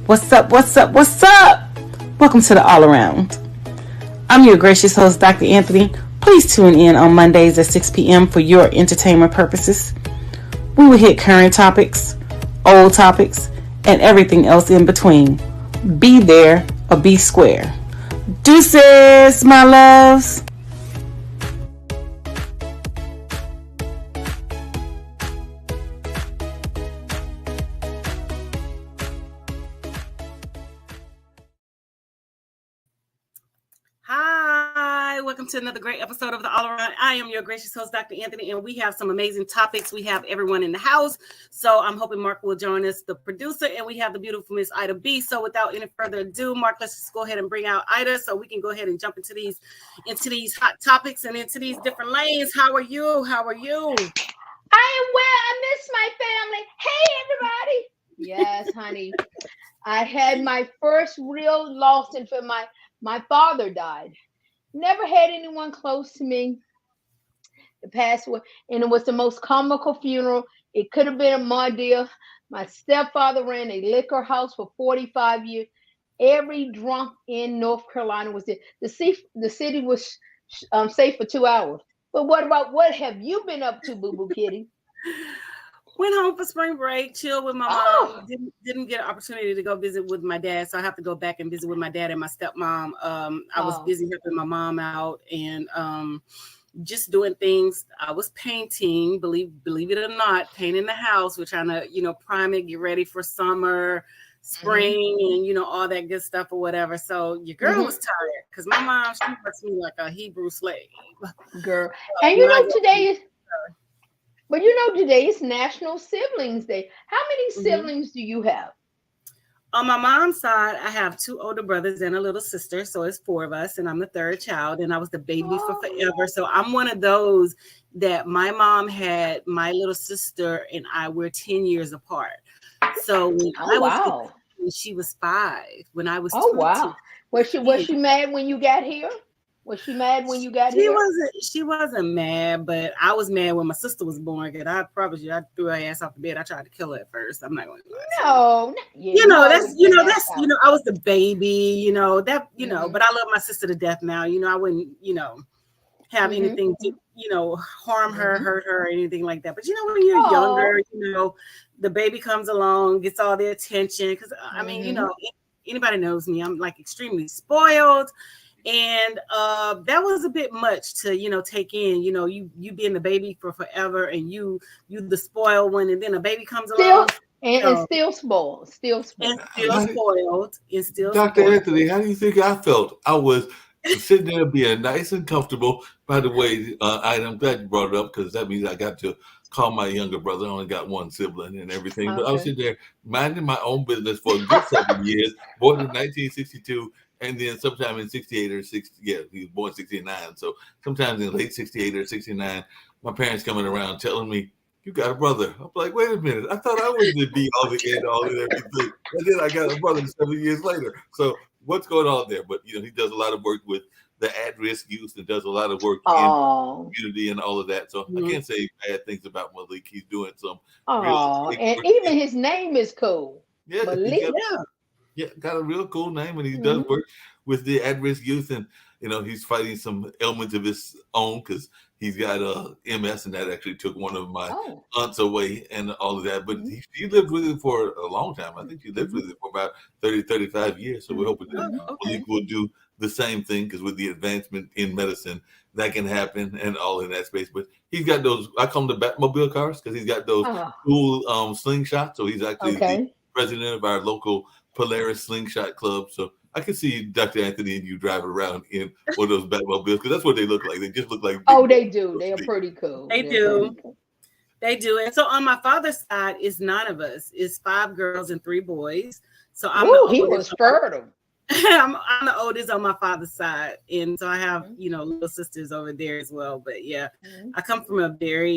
What's up? What's up? What's up? Welcome to the All Around. I'm your gracious host, Dr. Anthony. Please tune in on Mondays at 6 p.m. for your entertainment purposes. We will hit current topics, old topics, and everything else in between. Be there or be square. Deuces, my loves. Hi, welcome to another great episode of the All Around. I am your gracious host, Dr. Anthony, and we have some amazing topics. We have everyone in the house, so I'm hoping Mark will join us, the producer, and we have the beautiful Miss Ida B. So without any further ado, Mark, let's just go ahead and bring out Ida so we can go ahead and jump into these hot topics and into these different lanes. How are you? How are you? I am well. I miss my family. Hey, everybody. Yes, honey. I had my first real loss in my father died. Never had anyone close to me. The past one, and it was the most comical funeral. It could have been a my deal. My stepfather ran a liquor house for 45 years. Every drunk in North Carolina was there. The city was safe for 2 hours. But what have you been up to, Boo Boo Kitty? Went home for spring break, chilled with my mom. Didn't get an opportunity to go visit with my dad, so I have to go back and visit with my dad and my stepmom. I was busy helping my mom out and just doing things. I was painting, believe it or not, painting the house. We're trying to, prime it, get ready for summer, spring, and all that good stuff or whatever. So your girl was tired because my mom, she works me like a Hebrew slave. Girl. And today is. But today is National Siblings Day. How many siblings do you have? On my mom's side, I have 2 older brothers and a little sister. So it's 4 of us, and I'm the third child, and I was the baby for forever. So I'm one of those that my mom had my little sister and I were 10 years apart. So when she was 5, when I was 20. Wow. Was she mad when you got here? Was she mad when you got here? She wasn't mad, but I was mad when my sister was born. Because I promise you, I threw her ass off the bed. I tried to kill her at first. I'm not going to. No, I was the baby. But I love my sister to death now. I wouldn't, have anything to, harm her, hurt her, or anything like that. But when you're younger, the baby comes along, gets all the attention. Because I mean, anybody knows me, I'm like extremely spoiled. And that was a bit much to take in, you being the baby for forever, and you the spoiled one, and then a baby comes along and still spoiled, Dr. Anthony, how do you think I felt? I was sitting there being nice and comfortable. By the way, I'm glad you brought it up because that means I got to call my younger brother. I only got one sibling and everything, but I was sitting there minding my own business for a good 7 years, born in 1962. And then sometime in 68 or 60, he was born in 69. So sometimes in late 68 or 69, my parents coming around telling me, you got a brother. I'm like, wait a minute. I thought I was the be all the end, all and everything. And then I got a brother 7 years later. So what's going on there? But, he does a lot of work with the at-risk youth and does a lot of work in the community and all of that. So I can't say bad things about Malik. He's doing some. And even his name is cool. Yeah, Malik. Yeah, got a real cool name, and he does work with the at-risk youth, and he's fighting some ailments of his own because he's got MS, and that actually took one of my aunts away and all of that. But he lived with it for a long time. I think he lived with it for about 30, 35 years. So we're hoping that Malik will do the same thing because with the advancement in medicine, that can happen and all in that space. But he's got those, I call them the Batmobile cars because he's got those cool slingshots. So he's actually the president of our local Polaris Slingshot Club. So I can see Dr. Anthony and you driving around in one of those Batmobiles because that's what they look like. They just look like. They do. They are pretty cool. They do. And so on my father's side, it's 9 of us. It's 5 girls and 3 boys. So he was fertile. I'm the oldest on my father's side, and so I have little sisters over there as well. But I come from a very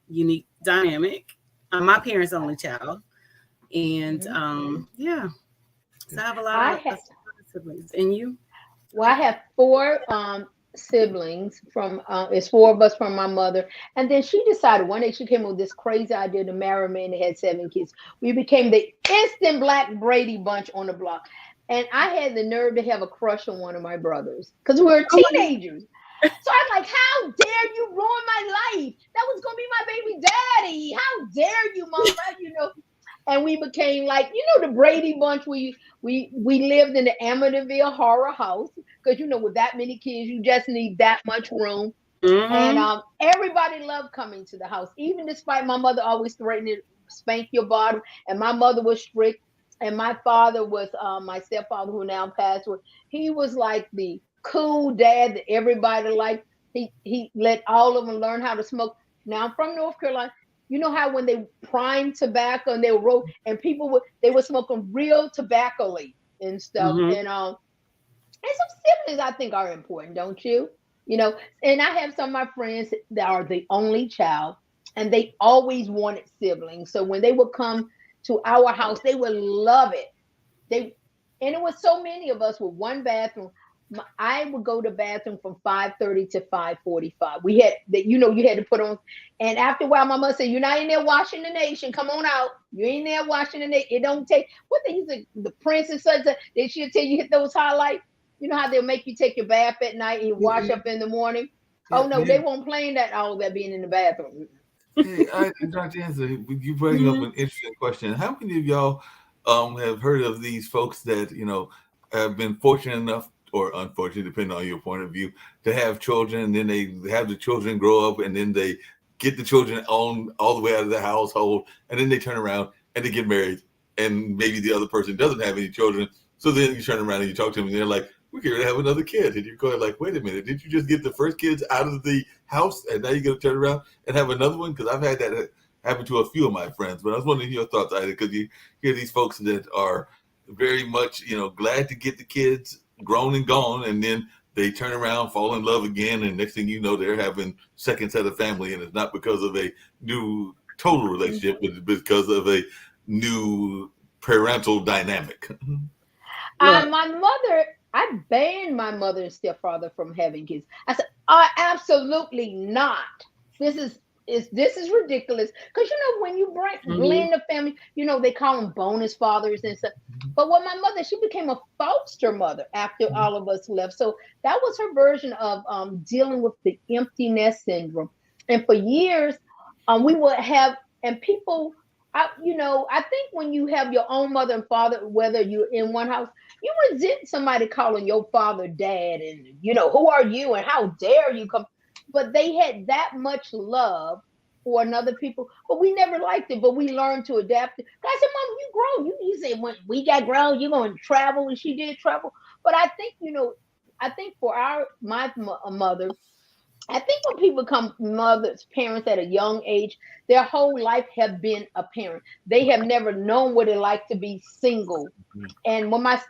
unique dynamic. I'm my parents' only child. And so I have a lot of siblings. And you? Well, I have 4 siblings from it's 4 of us from my mother, and then she decided one day she came up with this crazy idea to marry a man that had 7 kids. We became the instant Black Brady Bunch on the block, and I had the nerve to have a crush on one of my brothers because we were teenagers. So I'm like, how dare you ruin my life? That was gonna be my baby daddy. How dare you, mama? You know. And we became like, you know, the Brady Bunch. We lived in the Amityville horror house because, you know, with that many kids, you just need that much room. Mm-hmm. And everybody loved coming to the house, even despite my mother always threatening to spank your bottom. And my mother was strict, and my father was my stepfather, who now passed away. He was like the cool dad that everybody liked. He let all of them learn how to smoke. Now I'm from North Carolina. You know how when they prime tobacco and they wrote, and people they were smoking real tobacco leaf and stuff. Mm-hmm. And some siblings I think are important, don't you? You know, and I have some of my friends that are the only child, and they always wanted siblings. So when they would come to our house, they would love it. And it was so many of us with one bathroom. I would go to the bathroom from 5:30 to 5:45. We had that, you know, you had to put on. And after a while, my mother said, "You're not in there washing the nation. Come on out. You ain't there washing the nation. It don't take what they use the Prince and such. They should tell you hit those highlights. You know how they'll make you take your bath at night and you wash up in the morning. Oh no, they won't play that all that being in the bathroom." Hey, Dr. Anthony, you bring up an interesting question. How many of y'all have heard of these folks that, you know, have been fortunate enough or unfortunate, depending on your point of view, to have children, and then they have the children grow up, and then they get the children on all the way out of the household, and then they turn around and they get married, and maybe the other person doesn't have any children, so then you turn around and you talk to them, and they're like, "We're here to have another kid," and you're going like, "Wait a minute, did you just get the first kids out of the house, and now you're going to turn around and have another one?" Because I've had that happen to a few of my friends, but I was wondering your thoughts, Ida, because you hear these folks that are very much, you know, glad to get the kids grown and gone, and then they turn around, fall in love again, and next thing you know, they're having second set of family, and it's not because of a new total relationship, but because of a new parental dynamic. My mother, I banned my mother and stepfather from having kids. I said, absolutely not. This is ridiculous. Because, you know, when you blend the family, you know, they call them bonus fathers and stuff. But with my mother, she became a foster mother after all of us left. So that was her version of dealing with the empty nest syndrome. And for years, we would have, and people, I think when you have your own mother and father, whether you're in one house, you resent somebody calling your father dad, and, you know, who are you and how dare you come? But they had that much love for another people, but we never liked it, but we learned to adapt it. I said, "Mom, you grow." You say, when we got grown, you're going to travel, and she did travel. But I think, you know, for my mother, I think when people become parents at a young age, their whole life have been a parent. They have never known what it like to be single. And when my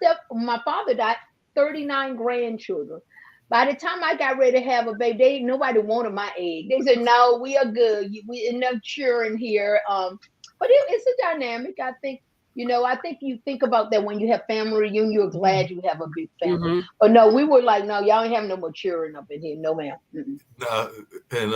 father died, 39 grandchildren. By the time I got ready to have a baby, nobody wanted my egg. They said, "No, we are good. We enough children here." But it's a dynamic. I think, you know, you think about that when you have family reunion, you're glad you have a big family. Mm-hmm. But no, we were like, "No, y'all ain't having no more children up in here. No, ma'am." And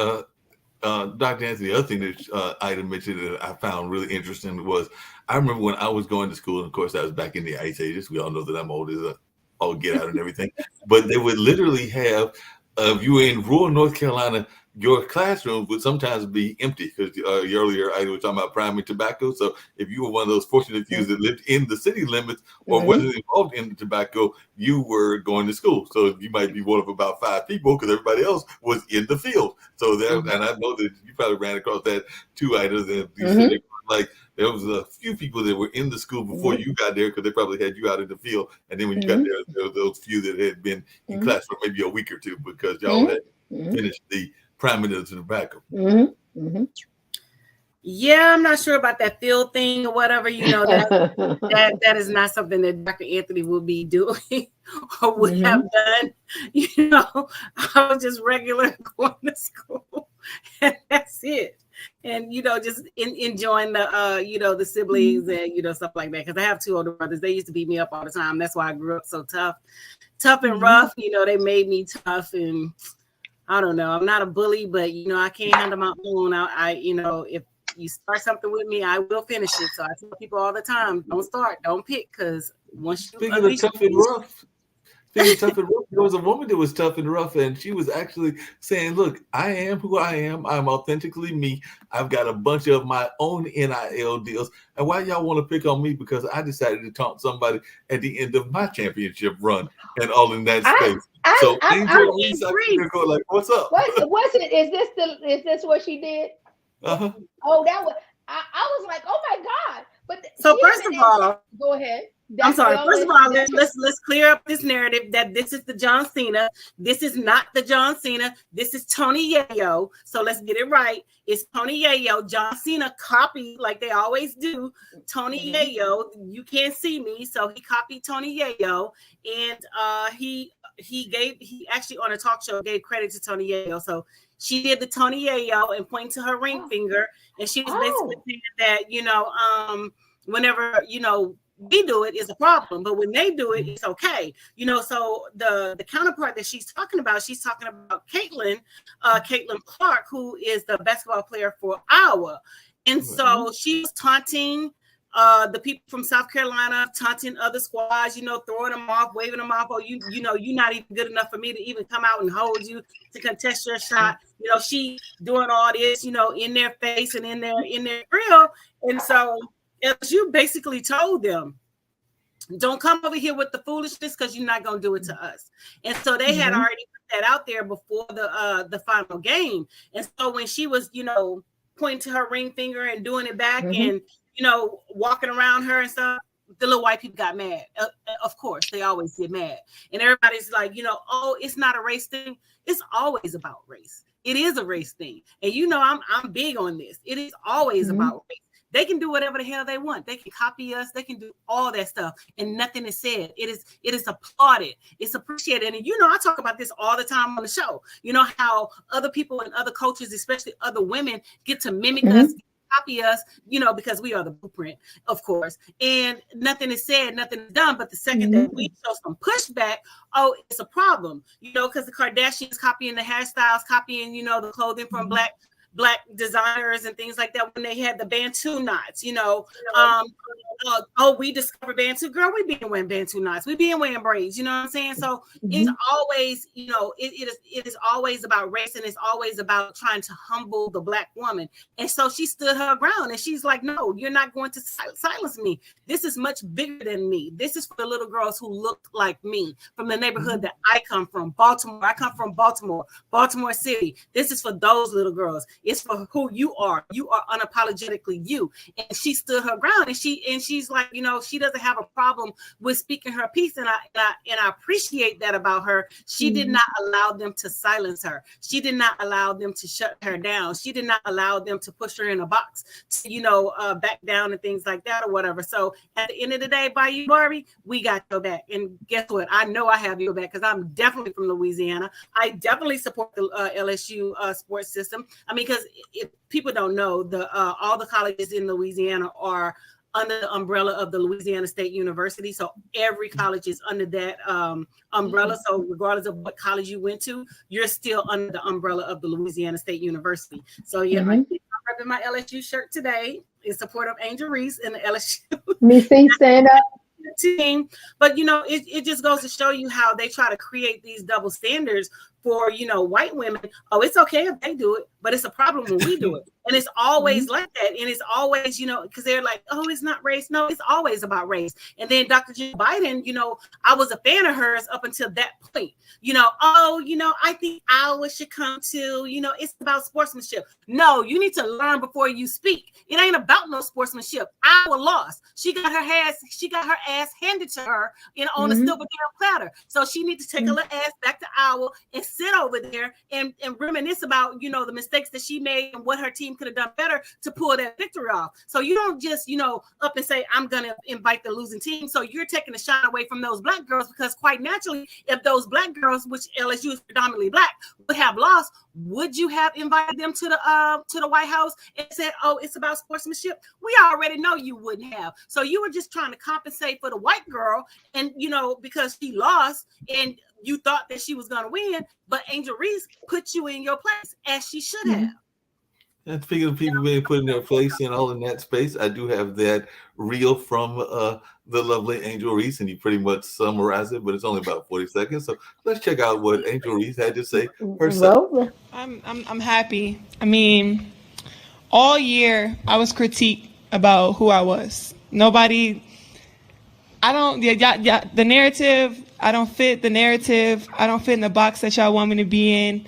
Dr. Anthony, the other thing that Ida mentioned that I found really interesting was, I remember when I was going to school, and of course, that was back in the Ice Ages. We all know that I'm old as all get out and everything. But they would literally have, if you were in rural North Carolina, your classroom would sometimes be empty because earlier I was talking about priming tobacco. So if you were one of those fortunate few that lived in the city limits or wasn't involved in the tobacco, you were going to school. So you might be one of about 5 people because everybody else was in the field. So there, and I know that you probably ran across that too, Ida. And you said, like, there was a few people that were in the school before you got there because they probably had you out in the field. And then when you got there, there were those few that had been in class for maybe a week or two because y'all had finished the priming of the tobacco. Yeah, I'm not sure about that field thing or whatever. You know, that is not something that Dr. Anthony will be doing or would have done. You know, I was just regular going to school, and that's it. and just enjoying the the siblings and stuff like that. Because I have 2 older brothers. They used to beat me up all the time. That's why I grew up so tough and rough. They made me tough, and I don't know. I'm not a bully, but I can't handle my own. I if you start something with me, I will finish it. So I tell people all the time, don't start, don't pick, because once you Speaking of tough and rough, there was a woman that was tough and rough, and she was actually saying, look, I am who I am. I'm authentically me. I've got a bunch of my own NIL deals. And why y'all want to pick on me? Because I decided to taunt somebody at the end of my championship run and all in that space. Angel Reese, go like, what's up? What's it? Is this what she did? Uh-huh. Oh, that was, I was like, oh my God. But so first of all, go ahead. I'm sorry. First of all, let's clear up this narrative that this is the John Cena. This is not the John Cena. This is Tony Yayo. So let's get it right. It's Tony Yayo. John Cena copied, like they always do, Tony Yayo. You can't see me, so he copied Tony Yayo, and he actually on a talk show gave credit to Tony Yayo. So she did the Tony Yayo and pointed to her ring finger, and she was basically saying that whenever we do it is a problem, but when they do it, it's okay. So the counterpart that she's talking about Caitlin Clark, who is the basketball player for Iowa. And so she was taunting the people from South Carolina, taunting other squads, throwing them off, waving them off. Oh, you're not even good enough for me to even come out and hold you to contest your shot. She doing all this, in their face and in their grill. And so LSU basically told them, don't come over here with the foolishness, because you're not going to do it to us. And so they had already put that out there before the final game. And so when she was, pointing to her ring finger and doing it back and, walking around her and stuff, the little white people got mad. Of course, they always get mad. And everybody's like, oh, it's not a race thing. It's always about race. It is a race thing. And I'm big on this. It is always about race. They can do whatever the hell they want. They can copy us. They can do all that stuff, and nothing is said. It is applauded. It's appreciated. And I talk about this all the time on the show. How other people and other coaches, especially other women, get to mimic us, copy us, because we are the blueprint, of course. And nothing is said, nothing is done. But the second that we show some pushback, oh, it's a problem. Because the Kardashians copying the hairstyles, copying, the clothing from black designers and things like that, when they had the Bantu knots, we discovered Bantu. Girl, we been wearing Bantu knots. We been wearing braids, you know what I'm saying? So it's always, it is always about race, and it's always about trying to humble the Black woman. And so she stood her ground, and she's like, no, you're not going to silence me. This is much bigger than me. This is for the little girls who look like me, from the neighborhood that I come from, Baltimore. I come from Baltimore City. This is for those little girls. It's for who you are. You are unapologetically you. And she stood her ground, and she's like, she doesn't have a problem with speaking her piece. And I appreciate that about her. She did not allow them to silence her. She did not allow them to shut her down. She did not allow them to push her in a box, to, back down and things like that or whatever. So at the end of the day, Bayou Barbie, we got your back. And guess what? I know I have your back, because I'm definitely from Louisiana. I definitely support the LSU sports system. I mean, because if people don't know, all the colleges in Louisiana are under the umbrella of the Louisiana State University. So every college is under that umbrella. So regardless of what college you went to, you're still under the umbrella of the Louisiana State University. So yeah, I'm repping my LSU shirt today in support of Angel Reese and the LSU. Me see, stand up. Team. But it just goes to show you how they try to create these double standards for white women. Oh, it's okay if they do it, but it's a problem when we do it. And it's always like that. And it's always, because they're like, oh, it's not race. No, it's always about race. And then Dr. Jill Biden, I was a fan of hers up until that point. I think Iowa should come to, it's about sportsmanship. No, you need to learn before you speak. It ain't about no sportsmanship. Iowa lost. She got her ass handed to her on a silver platter. So she needs to take her little ass back to Iowa and sit over there and reminisce about, the mistakes that she made and what her team could have done better to pull that victory off. So you don't just, up and say, I'm going to invite the losing team. So you're taking a shot away from those Black girls, because quite naturally, if those those black girls, which LSU is predominantly black, would have lost, would you have invited them to the White House and said, "Oh, it's about sportsmanship"? We already know you wouldn't have. So you were just trying to compensate for the white girl, and because she lost, and you thought that she was going to win, but Angel Reese put you in your place as she should have. And speaking of people being put in their place and all in that space, I do have that reel from the lovely Angel Reese, and you pretty much summarize it, but it's only about 40 seconds. So let's check out what Angel Reese had to say herself. Well, I'm happy. I mean, all year I was critiqued about who I was. Nobody. The narrative. I don't fit the narrative. I don't fit in the box that y'all want me to be in.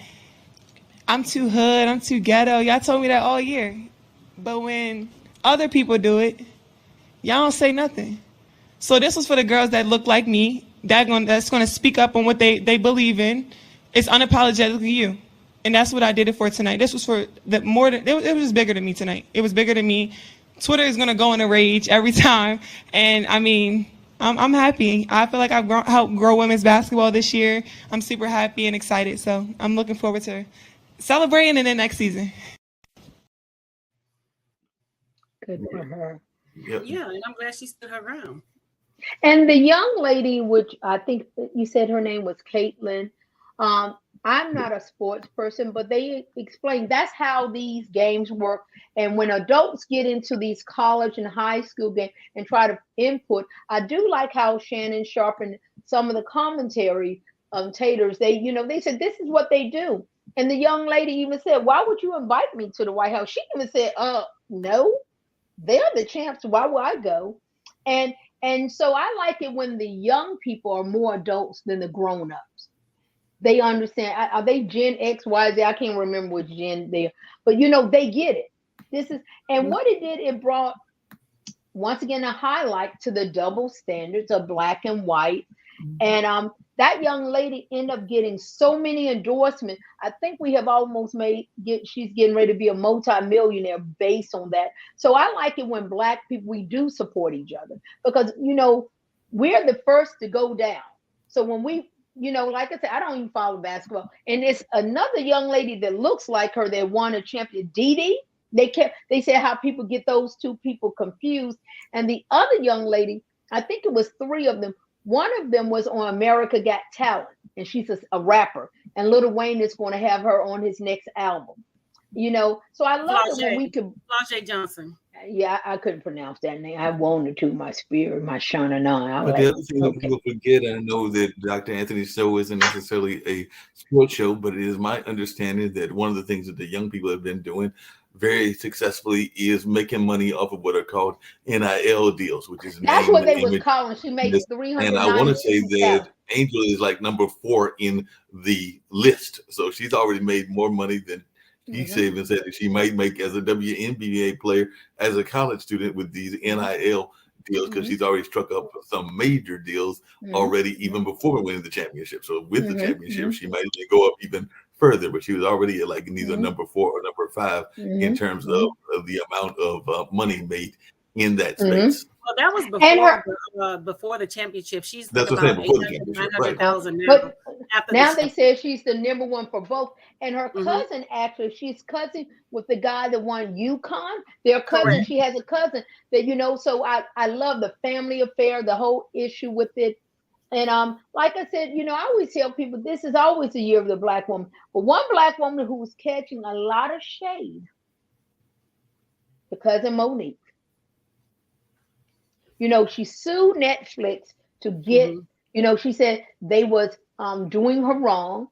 I'm too hood, I'm too ghetto. Y'all told me that all year. But when other people do it, y'all don't say nothing. So this was for the girls that look like me, that's going to speak up on what they believe in. It's unapologetically you. And that's what I did it for tonight. This was for it was just bigger than me tonight. It was bigger than me. Twitter is going to go in a rage every time. And I mean, I'm happy. I feel like I've helped grow women's basketball this year. I'm super happy and excited. So I'm looking forward to celebrating in the next season. Good for her. Yep. Yeah, and I'm glad she stood her ground. And the young lady, which I think you said her name was Caitlin. I'm not a sports person, but they explained that's how these games work. And when adults get into these college and high school games and try to input, I do like how Shannon Sharpe and some of the commentary taters, they said this is what they do. And the young lady even said, "Why would you invite me to the White House?" She even said, no, they're the champs. Why would I go? And so I like it when the young people are more adults than the grown-ups. They understand. Are they Gen X, Y, Z? I can't remember which gen they are, but they get it. And what it did, it brought once again a highlight to the double standards of black and white. And that young lady ended up getting so many endorsements. I think we have almost she's getting ready to be a multi-millionaire based on that. So I like it when black people, we do support each other because, we're the first to go down. So when we, like I said, I don't even follow basketball. And it's another young lady that looks like her that won a champion, Dee Dee. They said how people get those two people confused. And the other young lady, I think it was three of them. One of them was on America Got Talent, and she's a rapper. And Lil Wayne is going to have her on his next album. So I love it when we could. Flau'jae Johnson. Yeah, I couldn't pronounce that name. I wanted to, my spirit, my Shana. But the other thing that people forget, and I know that Dr. Anthony's show isn't necessarily a sports show, but it is my understanding that one of the things that the young people have been doing very successfully is making money off of what are called NIL deals, which is that's what they was calling. She made $300. And I want to say that Angel is like number 4 in the list, so she's already made more money than he even said that she might make as a WNBA player as a college student with these NIL deals, because she's already struck up some major deals already even before winning the championship. So with the championship, she might even go up even further, but she was already at like either number 4 or number 5 in terms of the amount of money made in that space. Well, that was before the championship. She's that's what I'm saying, before the championship, 900,000 now. But now they said she's the number 1 for both. And her cousin, actually, she's cousin with the guy that won UConn. Their cousin, correct. She has a cousin that, so I love the family affair, the whole issue with it. And like I said, I always tell people this is always the year of the black woman. But one black woman who was catching a lot of shade, the cousin Monique. She sued Netflix to get, she said they was doing her wrong.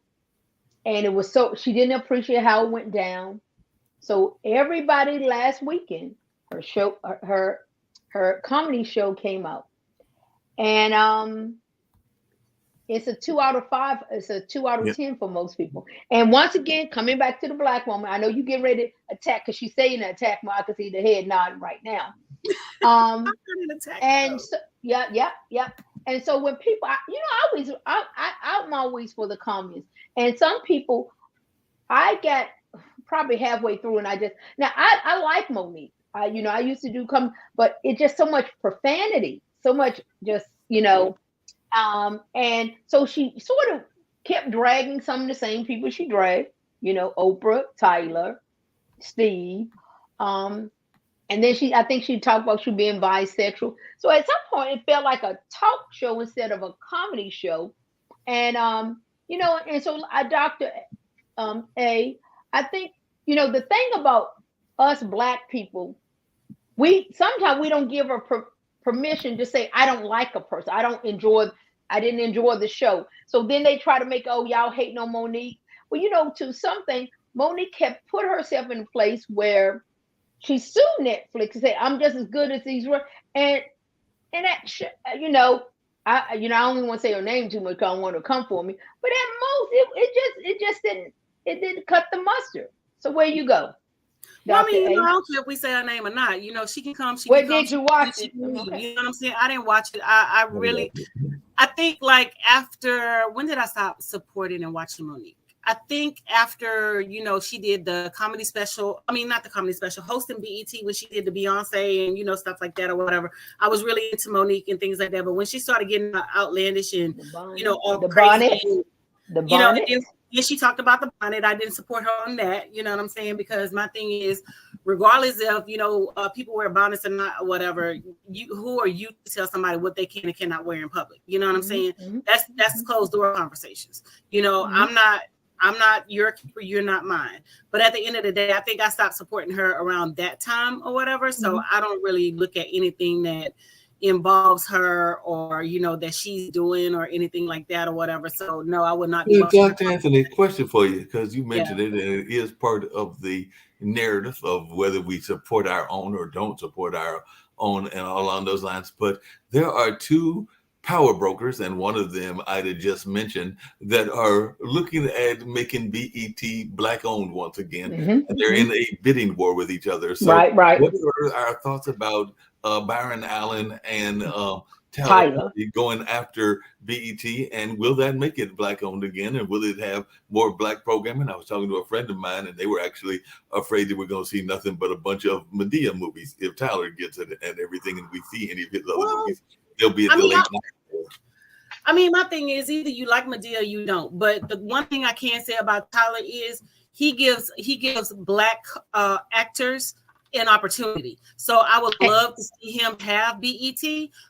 And it was she didn't appreciate how it went down. So everybody last weekend, her comedy show came out. And it's a 2 out of 5. It's a 2 out of 10 for most people. And once again, coming back to the black woman, I know you get ready to attack because she's saying attack. I can see the head nodding right now. And so, yeah. And so when people, I'm always for the comments. And some people, I get probably halfway through, and I like Monique. I used to do but it's just so much profanity, so much just. And so she sort of kept dragging some of the same people she dragged, Oprah, Tyler, Steve. And then I think she talked about she being bisexual. So at some point it felt like a talk show instead of a comedy show. And, and so Dr. I think, the thing about us Black people, sometimes we don't give her permission to say, I don't like a person. I didn't enjoy the show. So then they try to make, oh, y'all hating on Monique. Well, to something, Monique kept put herself in a place where she sued Netflix and said, I'm just as good as these were. And that, I don't want to say her name too much because I don't want her to come for me. But at most, it didn't cut the mustard. So where you go? Well, I don't care if we say her name or not. She can come. Where did you watch it? You know what I'm saying? I didn't watch it. I think like after, when did I stop supporting and watching Monique? I think after, she did the comedy special. I mean, not the comedy special, hosting BET when she did the Beyonce and, stuff like that or whatever. I was really into Monique and things like that. But when she started getting outlandish and, all the crazy, the bonnet. And she talked about the bonnet. I didn't support her on that. You know what I'm saying? Because my thing is, regardless of, people wear bonnets or not or whatever, who are you to tell somebody what they can and cannot wear in public? You know what I'm saying? Mm-hmm. That's closed door conversations. Mm-hmm. I'm not your keeper, you're not mine. But at the end of the day, I think I stopped supporting her around that time or whatever. So I don't really look at anything that involves her or, that she's doing or anything like that or whatever. So no, I would not be. Dr. Anthony, question for you, because you mentioned it, and it is part of the narrative of whether we support our own or don't support our own and along those lines. But there are two power brokers, and one of them Ida just mentioned, that are looking at making BET Black owned once again. And they're in a bidding war with each other. So right. What are our thoughts about Byron Allen and Tyler going after BET, and will that make it Black owned again, and will it have more Black programming? I was talking to a friend of mine, and they were actually afraid that we're going to see nothing but a bunch of Madea movies if Tyler gets it and everything, and we see any of his other movies. There'll be a delay. I mean, my thing is either you like Madea or you don't. But the one thing I can say about Tyler is he gives Black actors an opportunity. So I would love to see him have BET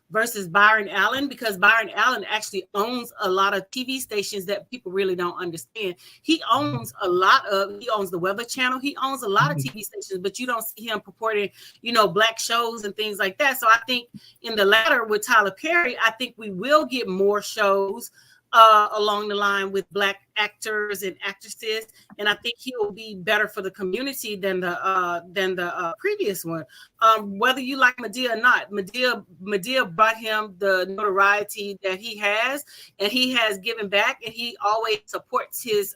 versus Byron Allen, because Byron Allen actually owns a lot of TV stations that people really don't understand. He owns the Weather Channel. He owns a lot of TV stations, but you don't see him purporting, Black shows and things like that. So I think in the latter with Tyler Perry, I think we will get more shows along the line with Black actors and actresses, and I think he will be better for the community than the previous one. Whether you like Madea or not, Madea brought him the notoriety that he has, and he has given back, and he always supports his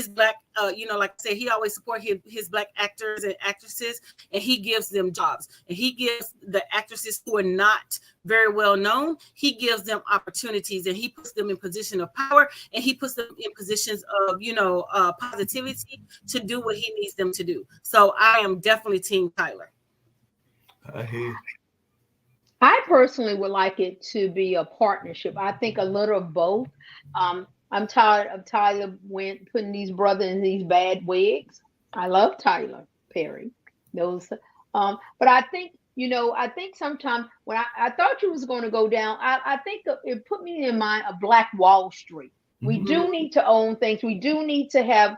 Black, like I said, he always supports his Black actors and actresses, and he gives them jobs, and he gives the actresses who are not very well known, he gives them opportunities, and he puts them in position of power, and he puts them in positions of, positivity to do what he needs them to do. So I am definitely Team Tyler. I hear you. I personally would like it to be a partnership. I think a little of both. I'm tired of Tyler putting these brothers in these bad wigs. I love Tyler Perry. But I think, I think sometimes when I thought you was going to go down, I think it put me in mind a Black Wall Street. We do need to own things. We do need to have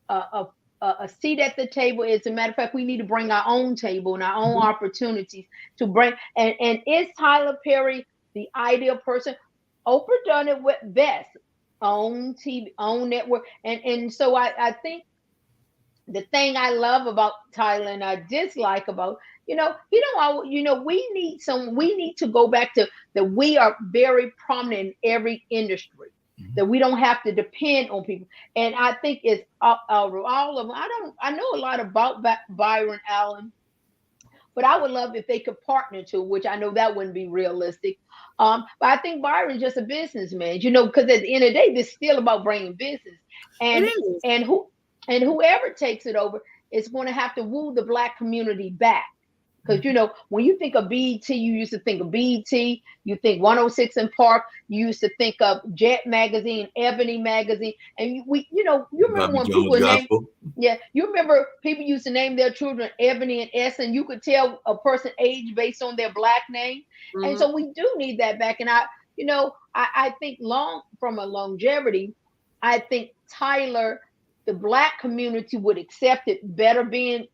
a seat at the table. As a matter of fact, we need to bring our own table and our own opportunities to bring. And is Tyler Perry the ideal person? Oprah done it with best. Own TV, own network. And so I think the thing I love about Tyler and I dislike about, we need to go back to that we are very prominent in every industry, that we don't have to depend on people. And I think it's all of them. I know a lot about Byron Allen, but I would love if they could partner too, which I know that wouldn't be realistic. But I think Byron's just a businessman, because at the end of the day, this is still about bringing business. And whoever takes it over is going to have to woo the Black community back. Because, you know, when you think of BET, you used to think of BET, you think 106 in Park, you used to think of Jet Magazine, Ebony Magazine. And you know, you remember Bobby when Jones people named, Gospel. yeah, you remember people used to name their children Ebony and S, and you could tell a person's age based on their Black name. And so we do need that back. And I think from a longevity, I think Tyler, the Black community would accept it better being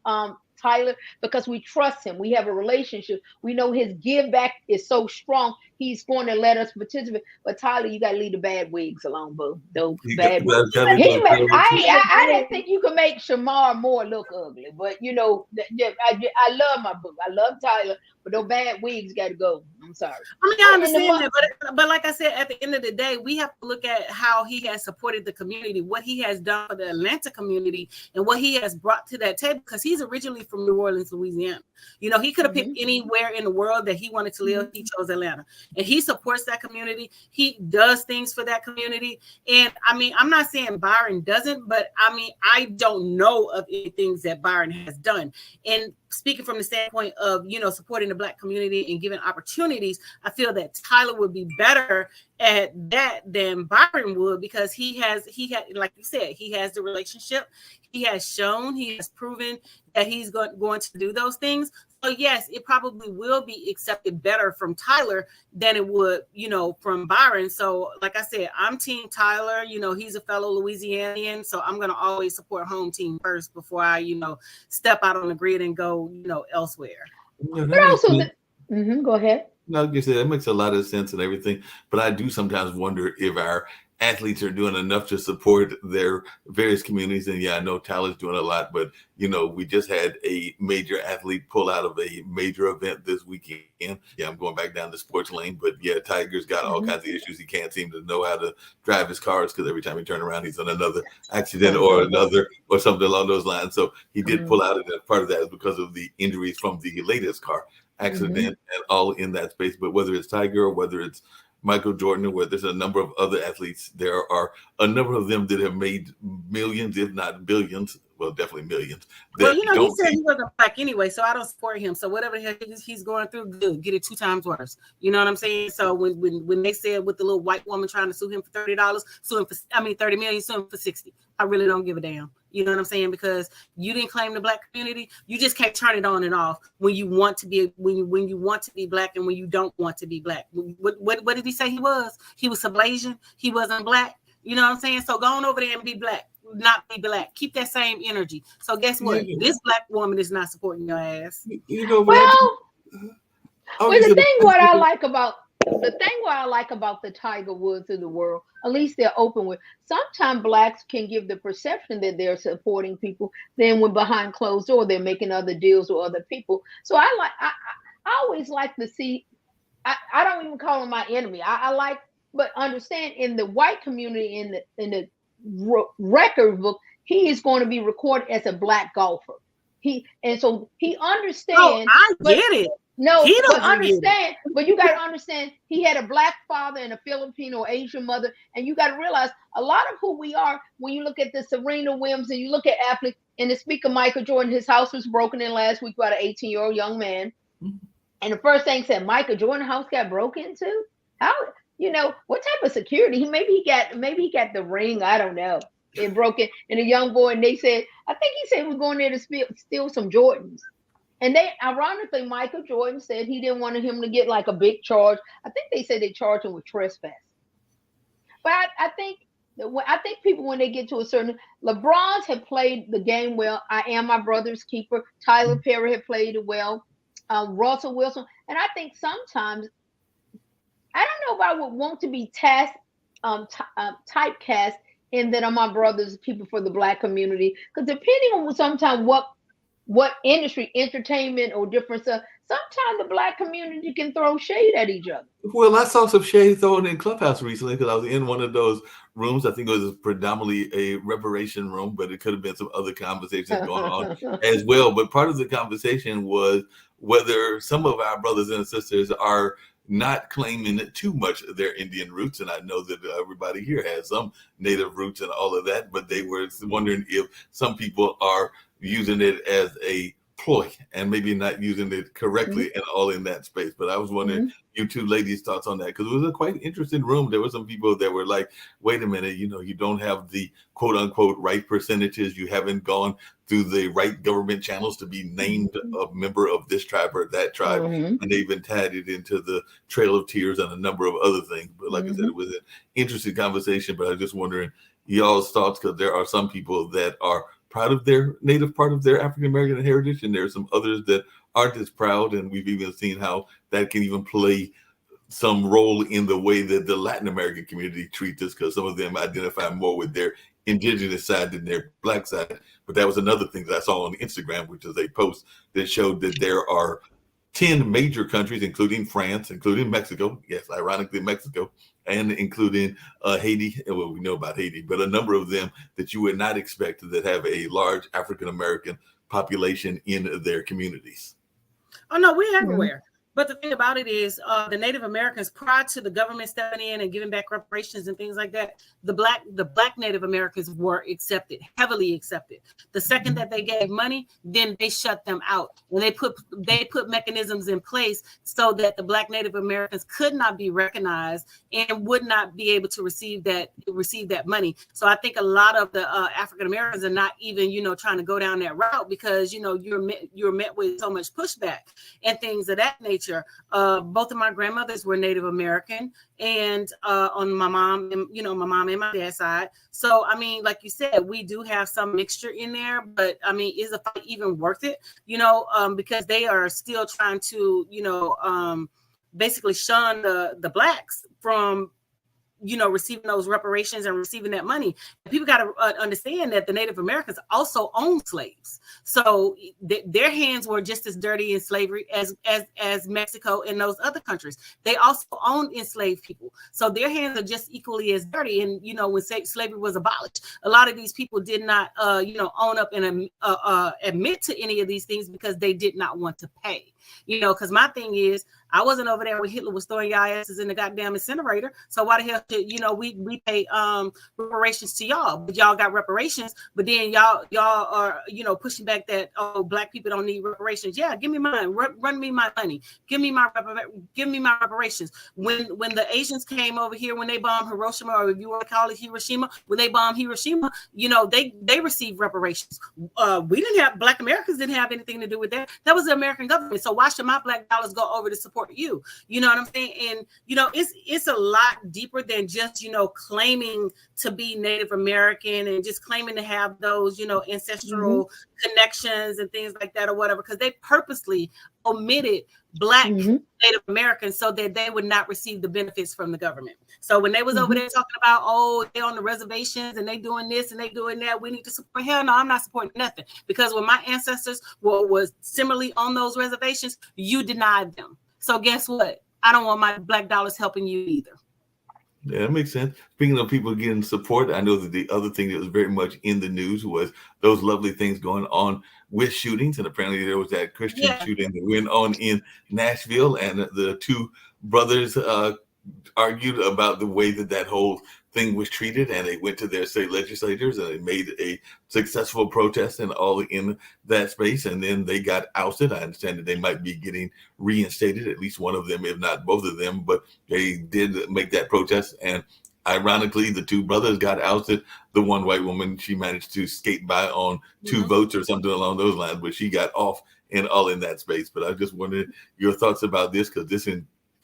Tyler, because we trust him. We have a relationship. We know his give back is so strong. He's going to let us participate. But Tyler, you got to leave the bad wigs alone, boo. Those bad wigs. I didn't think you could make Shamar Moore look ugly, but you know, I love my boo. I love Tyler, but those bad wigs got to go. I'm sorry. I mean, I understand that, but like I said, at the end of the day, we have to look at how he has supported the community, what he has done for the Atlanta community, and what he has brought to that table. Because he's originally from New Orleans, Louisiana. You know, he could have picked anywhere in the world that he wanted to live. He chose Atlanta, and he supports that community. He does things for that community. And I mean, I'm not saying Byron doesn't, but I mean, I don't know of any things that Byron has done. And speaking from the standpoint of, you know, supporting the Black community and giving opportunities, I feel that Tyler would be better at that than Byron would, because he had, like you said, he has the relationship. He has shown, he has proven that he's going to do those things. So yes, it probably will be accepted better from Tyler than it would, you know, from Byron. So like I said, I'm team Tyler. You know, he's a fellow Louisianian, so I'm going to always support home team first before I, you know, step out on the grid and go, you know, elsewhere. But also, go ahead. No, like you said, that makes a lot of sense and everything. But I do sometimes wonder if our athletes are doing enough to support their various communities. And yeah, I know Tyler's doing a lot, but you know, we just had a major athlete pull out of a major event this weekend. Yeah, I'm going back down the sports lane, but yeah, Tiger's got all kinds of issues. He can't seem to know how to drive his cars because every time he turns around, he's on another accident or something along those lines. So he did pull out, and part of that is because of the injuries from the latest car accident and all in that space. But whether it's Tiger or whether it's Michael Jordan, or where there's a number of other athletes, there are a number of them that have made millions, if not billions. Well, definitely millions. Well, you know, he said he wasn't Black anyway, so I don't support him. So whatever he's going through, good, get it 2 times worse. You know what I'm saying? So when they said with the little white woman trying to sue him for $30, sue him for $30 million, sue him for 60. I really don't give a damn. You know what I'm saying? Because you didn't claim the Black community. You just can't turn it on and off when you want to be when you want to be Black and when you don't want to be Black. What did he say he was? He was Sublasian. He wasn't Black. You know what I'm saying? So go on over there and be Black, not be Black. Keep that same energy. So guess what? This Black woman is not supporting your ass. You know, the thing what I like about the Tiger Woods of the world, at least they're open with. Sometimes Blacks can give the perception that they're supporting people, then when behind closed door they're making other deals with other people. So I always like to see. I don't even call him my enemy. But understand, in the white community, in the record book, he is going to be recorded as a Black golfer. So he understands. Oh, I get it. No, but understand. But you got to understand, he had a Black father and a Filipino or Asian mother, and you got to realize a lot of who we are. When you look at the Serena Williams and you look at athletes, and the speaker Michael Jordan, his house was broken in last week by an 18-year-old young man, and the first thing said, Michael Jordan's house got broken into. How? You know, what type of security? Maybe he got the ring. I don't know. It broke it. And a young boy, and they said, I think he said we're going there to steal some Jordans. And ironically, Michael Jordan said he didn't want him to get like a big charge. I think they said they charged him with trespass. But I think people, when they get to a certain, LeBron's had played the game well. I am my brother's keeper. Tyler Perry had played it well. Russell Wilson. And I think sometimes, I don't know if I would want to be typecast in that I'm my brother's keeper for the Black community. Because depending on sometimes what industry, entertainment or different stuff, sometimes the Black community can throw shade at each other. Well, I saw some shade thrown in Clubhouse recently because I was in one of those rooms. I think it was predominantly a reparation room, but it could have been some other conversations going on as well. But part of the conversation was whether some of our brothers and sisters are not claiming too much of their Indian roots. And I know that everybody here has some Native roots and all of that, but they were wondering if some people are using it as a ploy and maybe not using it correctly and all in that space. But I was wondering you two ladies' thoughts on that, because it was a quite interesting room. There were some people that were like, wait a minute, you know, you don't have the quote unquote right percentages. You haven't gone through the right government channels to be named a member of this tribe or that tribe. And they even tied it into the Trail of Tears and a number of other things. But like I said, it was an interesting conversation, but I was just wondering y'all's thoughts, because there are some people that are proud of their native part of their African American heritage, and there are some others that aren't as proud. And we've even seen how that can even play some role in the way that the Latin American community treats us, because some of them identify more with their indigenous side than their Black side. But that was another thing that I saw on Instagram, which is a post that showed that there are 10 major countries, including France, including Mexico, yes, ironically Mexico, and including Haiti. Well, we know about Haiti, but a number of them that you would not expect that have a large African American population in their communities. Oh no, we're everywhere. But the thing about it is, the Native Americans, prior to the government stepping in and giving back reparations and things like that, the black Native Americans were accepted, heavily accepted. The second that they gave money, then they shut them out. And they put mechanisms in place so that the Black Native Americans could not be recognized and would not be able to receive that money. So I think a lot of the African Americans are not even, you know, trying to go down that route, because, you know, you're met with so much pushback and things of that nature. Both of my grandmothers were Native American, and on my mom and my dad's side. So I mean, like you said, we do have some mixture in there, but I mean, is the fight even worth it? You know, because they are still trying to, you know, basically shun the Blacks from, you know, receiving those reparations and receiving that money. People got to understand that the Native Americans also owned slaves. So their hands were just as dirty in slavery as Mexico and those other countries. They also owned enslaved people. So their hands are just equally as dirty. And, you know, when slavery was abolished, a lot of these people did not, you know, own up and admit to any of these things because they did not want to pay. You know, because my thing is, I wasn't over there when Hitler was throwing y'all asses in the goddamn incinerator. So why the hell should, you know, we pay reparations to y'all, but y'all got reparations, but then y'all are, you know, pushing back that, oh, Black people don't need reparations. Yeah, give me mine. Run me my money. Give me my reparations. When the Asians came over here, when they bombed Hiroshima, or if you want to call it Hiroshima, when they bombed Hiroshima, you know, they received reparations. Black Americans didn't have anything to do with that. That was the American government. So why should my Black dollars go over to support you? You know what I'm saying? And, you know, it's a lot deeper than just, you know, claiming to be Native American and just claiming to have those, you know, ancestral connections and things like that or whatever, because they purposely omitted Black Native Americans so that they would not receive the benefits from the government. So when they was over there talking about, oh, they on the reservations and they doing this and they doing that, we need to support. Hell no, I'm not supporting nothing, because when my ancestors was similarly on those reservations, you denied them. So guess what? I don't want my Black dollars helping you either. Yeah, that makes sense. Speaking of people getting support, I know that the other thing that was very much in the news was those lovely things going on with shootings. And apparently there was that Christian shooting that went on in Nashville, and the two brothers argued about the way that whole thing was treated, and they went to their state legislators and they made a successful protest and all in that space, and then they got ousted. I understand that they might be getting reinstated, at least one of them, if not both of them, but they did make that protest. And ironically, the two brothers got ousted. The one white woman, she managed to skate by on 2 votes or something along those lines, but she got off and all in that space. But I just wondered your thoughts about this, because this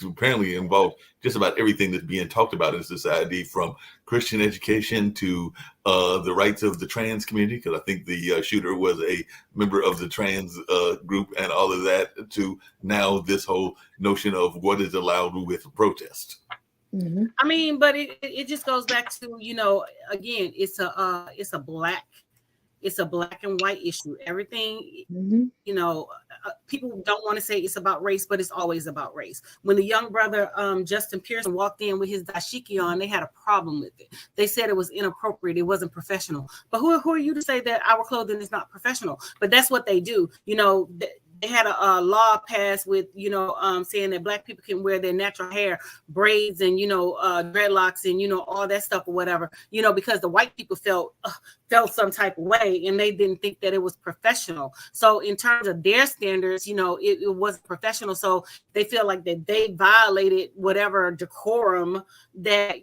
apparently involved just about everything that's being talked about in society, from Christian education to the rights of the trans community, because I think the shooter was a member of the trans group, and all of that, to now this whole notion of what is allowed with protest. I mean, but it just goes back to, you know, again, it's a black and white issue. Everything, you know, people don't want to say it's about race, but it's always about race. When the young brother, Justin Pearson, walked in with his dashiki on, they had a problem with it. They said it was inappropriate. It wasn't professional. But who are you to say that our clothing is not professional? But that's what they do. You know, they had a law passed with, saying that Black people can wear their natural hair, braids, and dreadlocks, and all that stuff or whatever, because the white people felt some type of way, and they didn't think that it was professional. So in terms of their standards, it wasn't professional. So they feel like that they violated whatever decorum that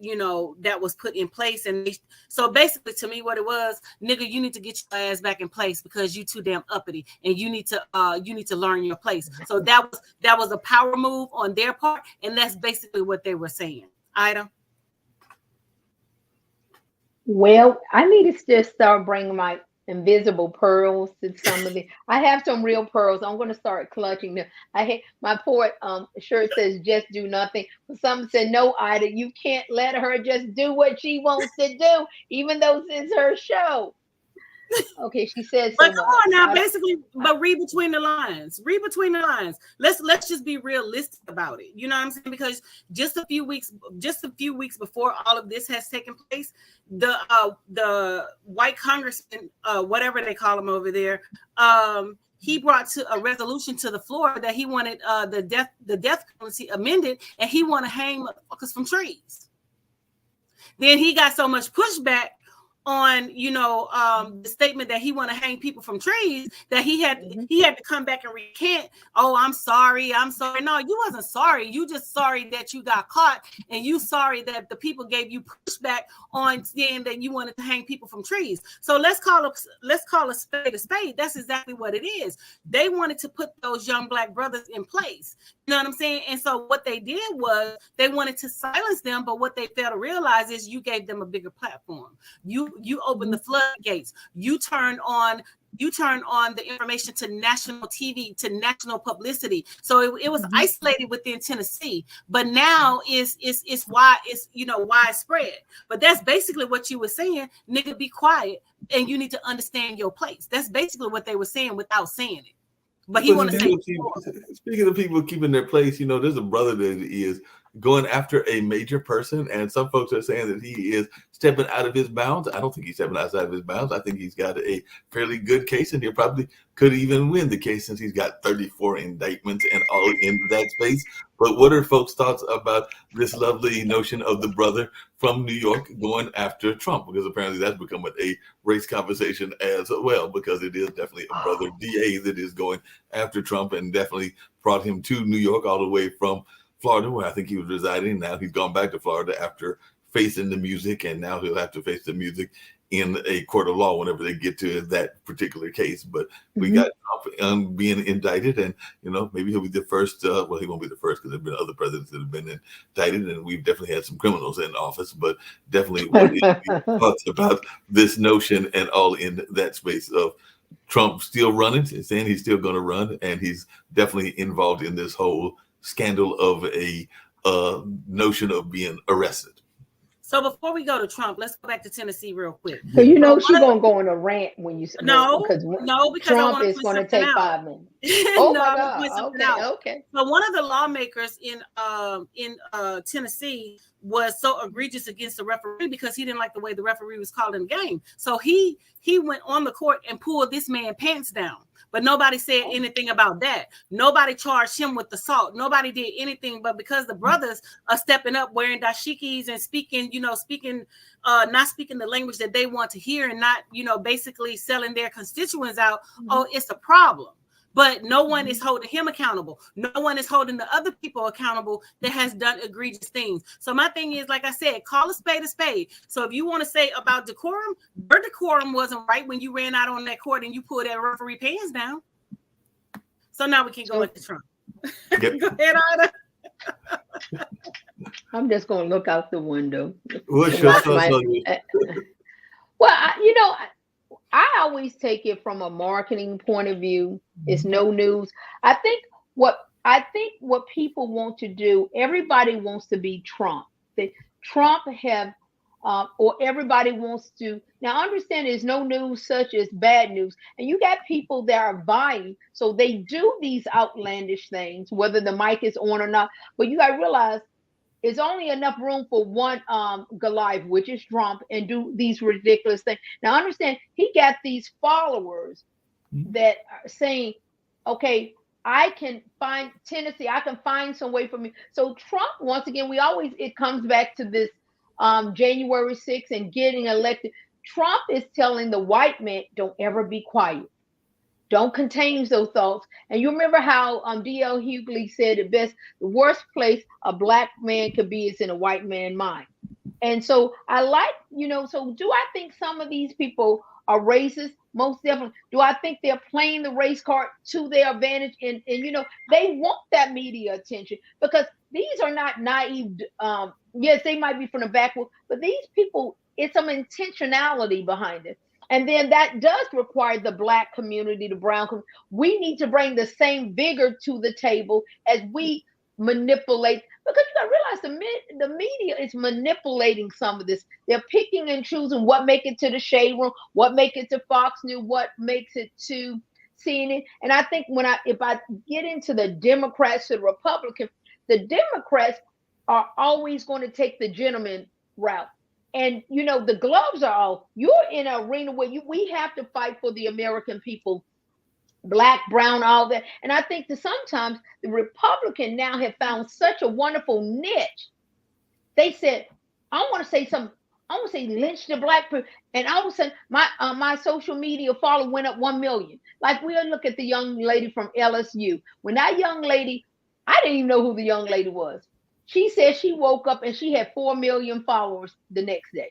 that was put in place. And so basically, to me, what it was, nigga, you need to get your ass back in place because you too damn uppity, and you need to learn your place. So that was a power move on their part, and that's basically what they were saying. Ida. Well, I need to just start bringing my invisible pearls to some of the. I have some real pearls. I'm going to start clutching them. I hate my poor shirt says just do nothing. But some said no, Ida, you can't let her just do what she wants to do, even though it's her show. Okay, she says. But come on now, basically, but read between the lines. Read between the lines. Let's just be realistic about it. You know what I'm saying? Because just a few weeks before all of this has taken place, the white congressman, whatever they call him over there, he brought to a resolution to the floor that he wanted the death penalty amended, and he wanted to hang motherfuckers from trees. Then he got so much pushback on the statement that he want to hang people from trees that he had to come back and recant. Oh, I'm sorry. No, you wasn't sorry. You just sorry that you got caught, and you sorry that the people gave you pushback on saying that you wanted to hang people from trees. So let's call a spade a spade. That's exactly what it is. They wanted to put those young Black brothers in place. You know what I'm saying? And so what they did was they wanted to silence them, but what they failed to realize is you gave them a bigger platform. You open the floodgates. You turn on the information to national TV, to national publicity. So it was isolated within Tennessee, but now it's widespread. But that's basically what you were saying, nigga, be quiet, and you need to understand your place. That's basically what they were saying without saying it. But he want to say. Speaking of people keeping their place, there's a brother that is going after a major person, and some folks are saying that he is stepping out of his bounds. I don't think he's stepping outside of his bounds. I think he's got a fairly good case, and he probably could even win the case since he's got 34 indictments and all in that space. But what are folks' thoughts about this lovely notion of the brother from New York going after Trump? Because apparently that's become a race conversation as well, because it is definitely a brother DA that is going after Trump, and definitely brought him to New York all the way from Florida, where I think he was residing. Now he's gone back to Florida after facing the music, and now he'll have to face the music in a court of law whenever they get to that particular case. But we got Trump being indicted, and maybe he'll be the first. Well, he won't be the first, because there've been other presidents that have been indicted, and we've definitely had some criminals in office. But definitely, what is your thoughts about this notion and all in that space of Trump still running, saying he's still going to run, and he's definitely involved in this whole scandal of a notion of being arrested? So before we go to Trump, let's go back to Tennessee real quick. So she's gonna go on a rant when you because Trump is going to take 5 minutes. Oh my God! Okay. So one of the lawmakers in Tennessee was so egregious against the referee because he didn't like the way the referee was calling the game. So he went on the court and pulled this man's pants down. But nobody said anything about that. Nobody charged him with assault. Nobody did anything. But because the brothers are stepping up, wearing dashikis and speaking, not speaking the language that they want to hear, and not, basically selling their constituents out. Oh, it's a problem. But no one is holding him accountable. No one is holding the other people accountable that has done egregious things. So my thing is, like I said, call a spade a spade. So if you want to say about decorum, your decorum wasn't right when you ran out on that court and you pulled that referee pants down. So now we can go into Trump. Yep. Go ahead, Ida. I'm just going to look out the window. What's your Well, I always take it from a marketing point of view. It's no news. I think what people want to do, everybody wants to be Trump. Trump or everybody wants to. Now, understand there's no news such as bad news. And you got people that are vying. So they do these outlandish things, whether the mic is on or not. But you got to realize it's only enough room for one Goliath, which is Trump, and do these ridiculous things. Now, understand, he got these followers that are saying, okay, I can find Tennessee, I can find some way for me. So Trump, once again, it comes back to this January 6th and getting elected. Trump is telling the white man, don't ever be quiet. Don't contain those thoughts. And you remember how D.L. Hughley said it best, the worst place a black man could be is in a white man's mind. And so I like, so do I think some of these people are racist? Most definitely. Do I think they're playing the race card to their advantage? And they want that media attention because these are not naive. Yes, they might be from the backwoods, but these people, it's some intentionality behind it. And then that does require the black community, the brown community. We need to bring the same vigor to the table as we manipulate, because you got to realize the media is manipulating some of this. They're picking and choosing what make it to the shade room, what make it to Fox News, what makes it to CNN. And I think if I get into the Democrats to the Republicans, the Democrats are always going to take the gentleman route. And the gloves are off. You're in an arena where we have to fight for the American people. Black, brown, all that. And I think that sometimes the Republican now have found such a wonderful niche. They said, I want to say something. I want to say lynch the black person. And all of a sudden, my social media follow went up 1 million. Like we'll look at the young lady from LSU. When that young lady, I didn't even know who the young lady was. She said she woke up and she had 4 million followers the next day.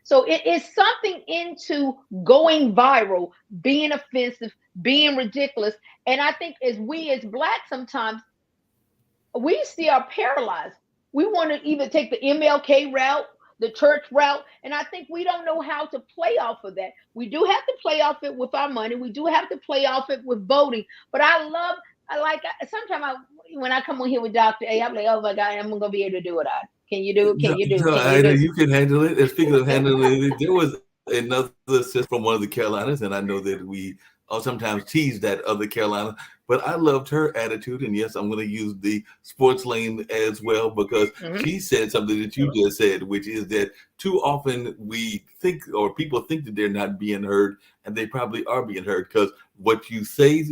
So it is something into going viral, being offensive, being ridiculous. And I think as Blacks, sometimes we still are paralyzed. We want to either take the MLK route, the church route, and I think we don't know how to play off of that. We do have to play off it with our money. We do have to play off it with voting. But sometimes when I come on here with Dr. A, I'm like, oh my God, I'm going to be able to do it. Can you do it? Can you do it? You can handle it. And speaking of handling it, there was another sister from one of the Carolinas, and I know that we sometimes tease that other Carolina, but I loved her attitude. And yes, I'm going to use the sports lane as well, because she said something that you just said, which is that too often we think, or people think, that they're not being heard, and they probably are being heard, because what you say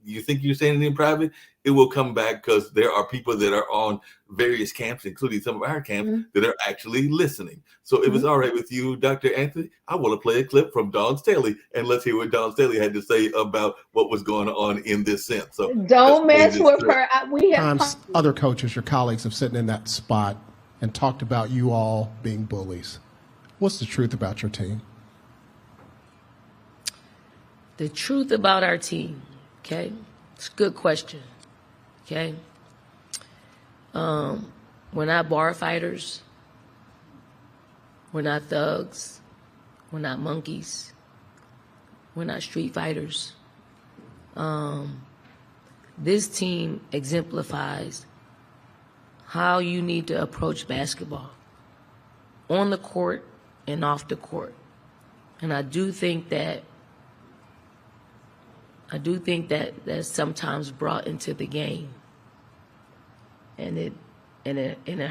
you think you're saying it in private, it will come back, because there are people that are on various camps, including some of our camps, that are actually listening. So if it's all right with you, Dr. Anthony, I want to play a clip from Dawn Staley, and let's hear what Dawn Staley had to say about what was going on in this sense. So don't mess with her. We have other coaches, your colleagues, have sitting in that spot and talked about you all being bullies. What's the truth about your team? The truth about our team, okay? It's a good question, okay? We're not bar fighters. We're not thugs. We're not monkeys. We're not street fighters. This team exemplifies how you need to approach basketball on the court and off the court. And I do think that that's sometimes brought into the game, and it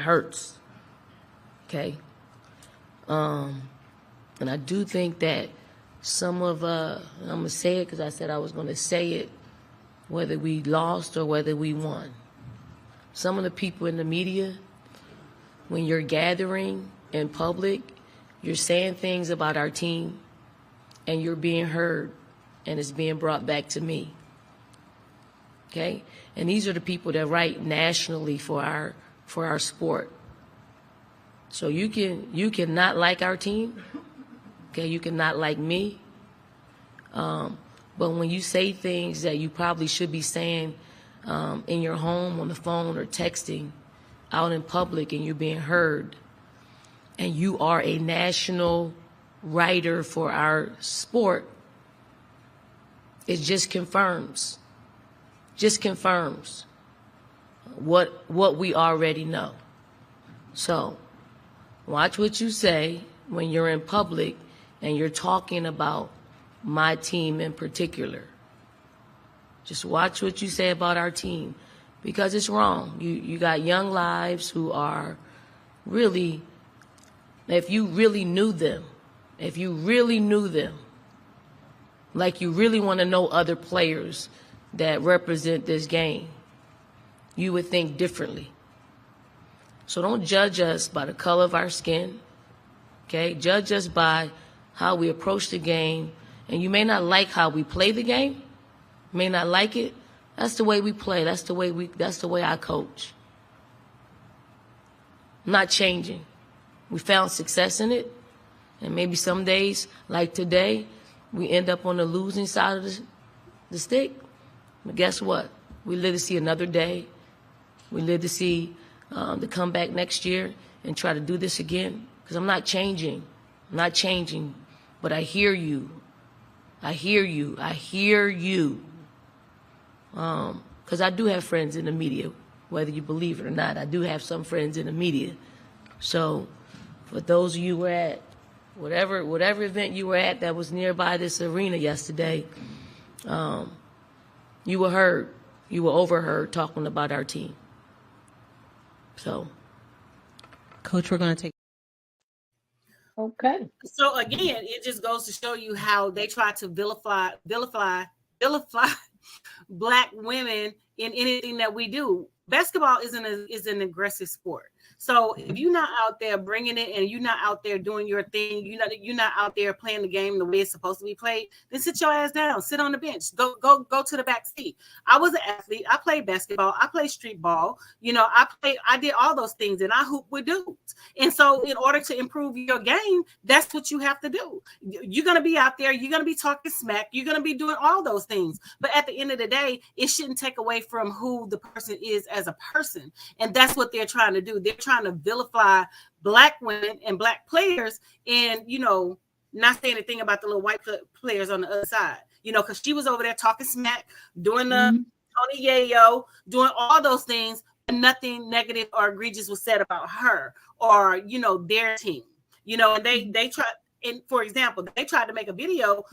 hurts. Okay. And I do think that some of I'm gonna say it because I said I was gonna say it, whether we lost or whether we won. Some of the people in the media, when you're gathering in public, you're saying things about our team, and you're being heard, and it's being brought back to me. Okay? And these are the people that write nationally for our sport. So you can not like our team. Okay, you can not like me. But when you say things that you probably should be saying in your home, on the phone, or texting out in public, and you're being heard, and you are a national writer for our sport, it just confirms what we already know. So watch what you say when you're in public and you're talking about my team in particular. Just watch what you say about our team, because it's wrong. You got young lives who are really, if you really knew them, like you really want to know other players, that represent this game, you would think differently. So don't judge us by the color of our skin, okay? Judge us by how we approach the game. And you may not like how we play the game, may not like it. That's the way we play. That's the way I coach. I'm not changing. We found success in it. And maybe some days, like today, we end up on the losing side of the stick. But guess what? We live to see another day. We live to see the comeback next year and try to do this again. Because I'm not changing. I'm not changing. But I hear you. I hear you. I hear you. Because I do have friends in the media, whether you believe it or not. I do have some friends in the media. So for those of you who were at whatever event you were at that was nearby this arena yesterday, you were heard. You were overheard talking about our team. So, Coach, we're going to take. Okay. So again, it just goes to show you how they try to vilify Black women in anything that we do. Basketball is an aggressive sport. So if you're not out there bringing it and you're not out there doing your thing, you're not out there playing the game the way it's supposed to be played, then sit your ass down, sit on the bench, go to the back seat. I was an athlete. I played basketball. I played street ball. I did all those things, and I hoop with dudes. And so in order to improve your game, that's what you have to do. You're going to be out there. You're going to be talking smack. You're going to be doing all those things. But at the end of the day, it shouldn't take away from who the person is as a person. And that's what they're trying to do. They're trying to vilify Black women and Black players, and not say anything about the little white players on the other side, because she was over there talking smack, doing the Tony Yayo, doing all those things, and nothing negative or egregious was said about her or their team. And they tried. And for example, they tried to make a video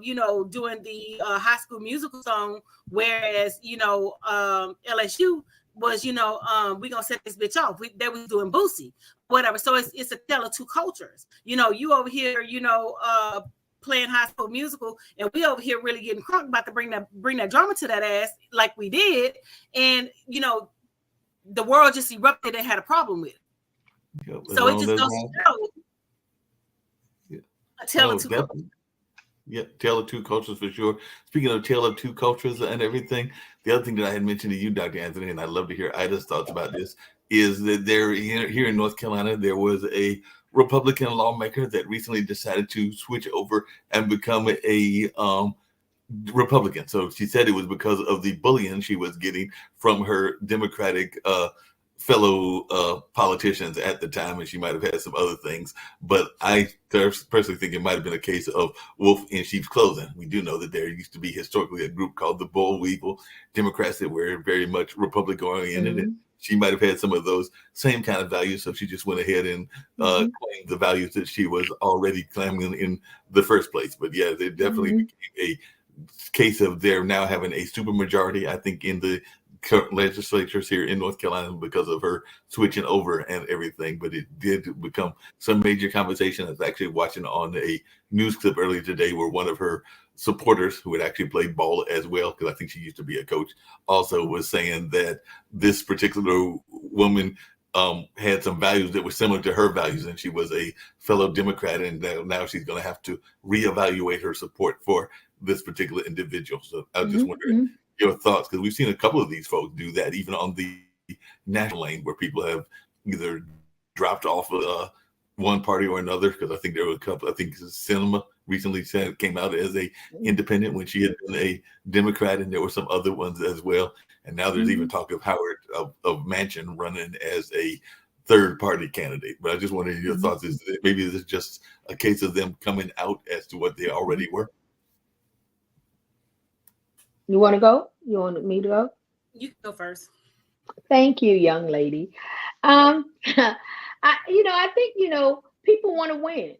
doing the High School Musical song, whereas LSU was, we're gonna set this bitch off. They was doing Boosie, whatever. So it's a tale of two cultures. You over here, playing High School Musical, and we over here really getting crunk about to bring that drama to that ass like we did. And the world just erupted and had a problem with it. Yep, so it just goes to show a tale of two cultures. Yeah, tale of two cultures for sure. Speaking of tale of two cultures and everything, the other thing that I had mentioned to you, Dr. Anthony, and I'd love to hear Ida's thoughts about this, is that here in North Carolina, there was a Republican lawmaker that recently decided to switch over and become a Republican. So she said it was because of the bullying she was getting from her Democratic fellow politicians at the time, and she might have had some other things, but I personally think it might have been a case of wolf in sheep's clothing. We do know that there used to be historically a group called the Boll Weevil Democrats that were very much Republican oriented, and she might have had some of those same kind of values, so she just went ahead and claimed the values that she was already claiming in the first place. But yeah, they definitely became a case of they're now having a supermajority, I think, in the current legislatures here in North Carolina because of her switching over and everything. But it did become some major conversation. I was actually watching on a news clip earlier today where one of her supporters, who had actually played ball as well, because I think she used to be a coach, also was saying that this particular woman had some values that were similar to her values, and she was a fellow Democrat, and now she's going to have to reevaluate her support for this particular individual. So I was just wondering your thoughts, because we've seen a couple of these folks do that, even on the national lane, where people have either dropped off of one party or another. Because I think there were a couple. I think Sinema recently came out as a independent when she had been a Democrat, and there were some other ones as well. And now there's even talk of Howard of Manchin running as a third party candidate. But I just wanted your thoughts. Is that maybe this is just a case of them coming out as to what they already were? You want to go? You want me to go? You can go first. Thank you, young lady. I think people want to win.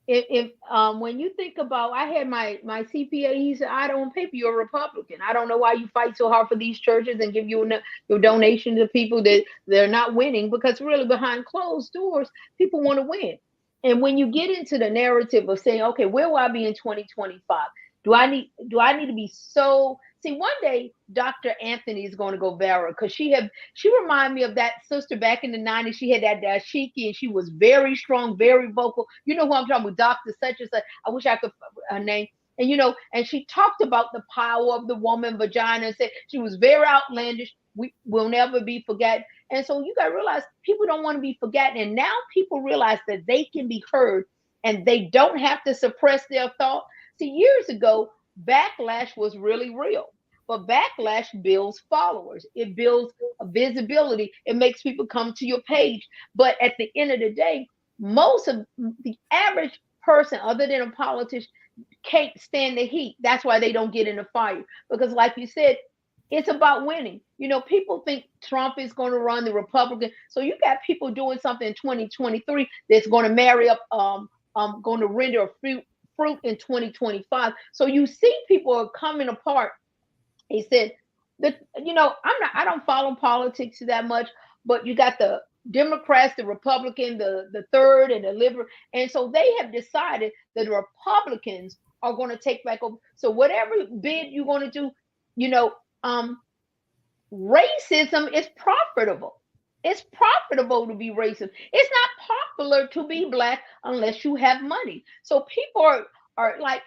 If when you think about, I had my CPA, he said, "I don't pay for you're a Republican. I don't know why you fight so hard for these churches and give your donation to people that they're not winning, because really behind closed doors, people want to win." And when you get into the narrative of saying, "Okay, where will I be in 2025? Do I need to be so See, one day Dr. Anthony is going to go viral because she reminded me of that sister back in the 90s. She had that dashiki and she was very strong, very vocal. You know who I'm talking about, Dr. such and such. I wish I could her name. And and she talked about the power of the woman vagina and said she was very outlandish. We will never be forgotten. And so you got to realize people don't want to be forgotten. And now people realize that they can be heard and they don't have to suppress their thought. See, years ago, backlash was really real. But backlash builds followers. It builds visibility. It makes people come to your page. But at the end of the day, most of the average person, other than a politician, can't stand the heat. That's why they don't get in the fire. Because like you said, it's about winning. People think Trump is going to run the Republican. So you got people doing something in 2023 that's going to marry up, going to render a fruit in 2025. So you see people are coming apart. He said that, I don't follow politics that much, but you got the Democrats, the Republican, the third and the liberal. And so they have decided that the Republicans are going to take back over. So whatever bid you're going to do, racism is profitable. It's profitable to be racist. It's not popular to be Black unless you have money. So people are like,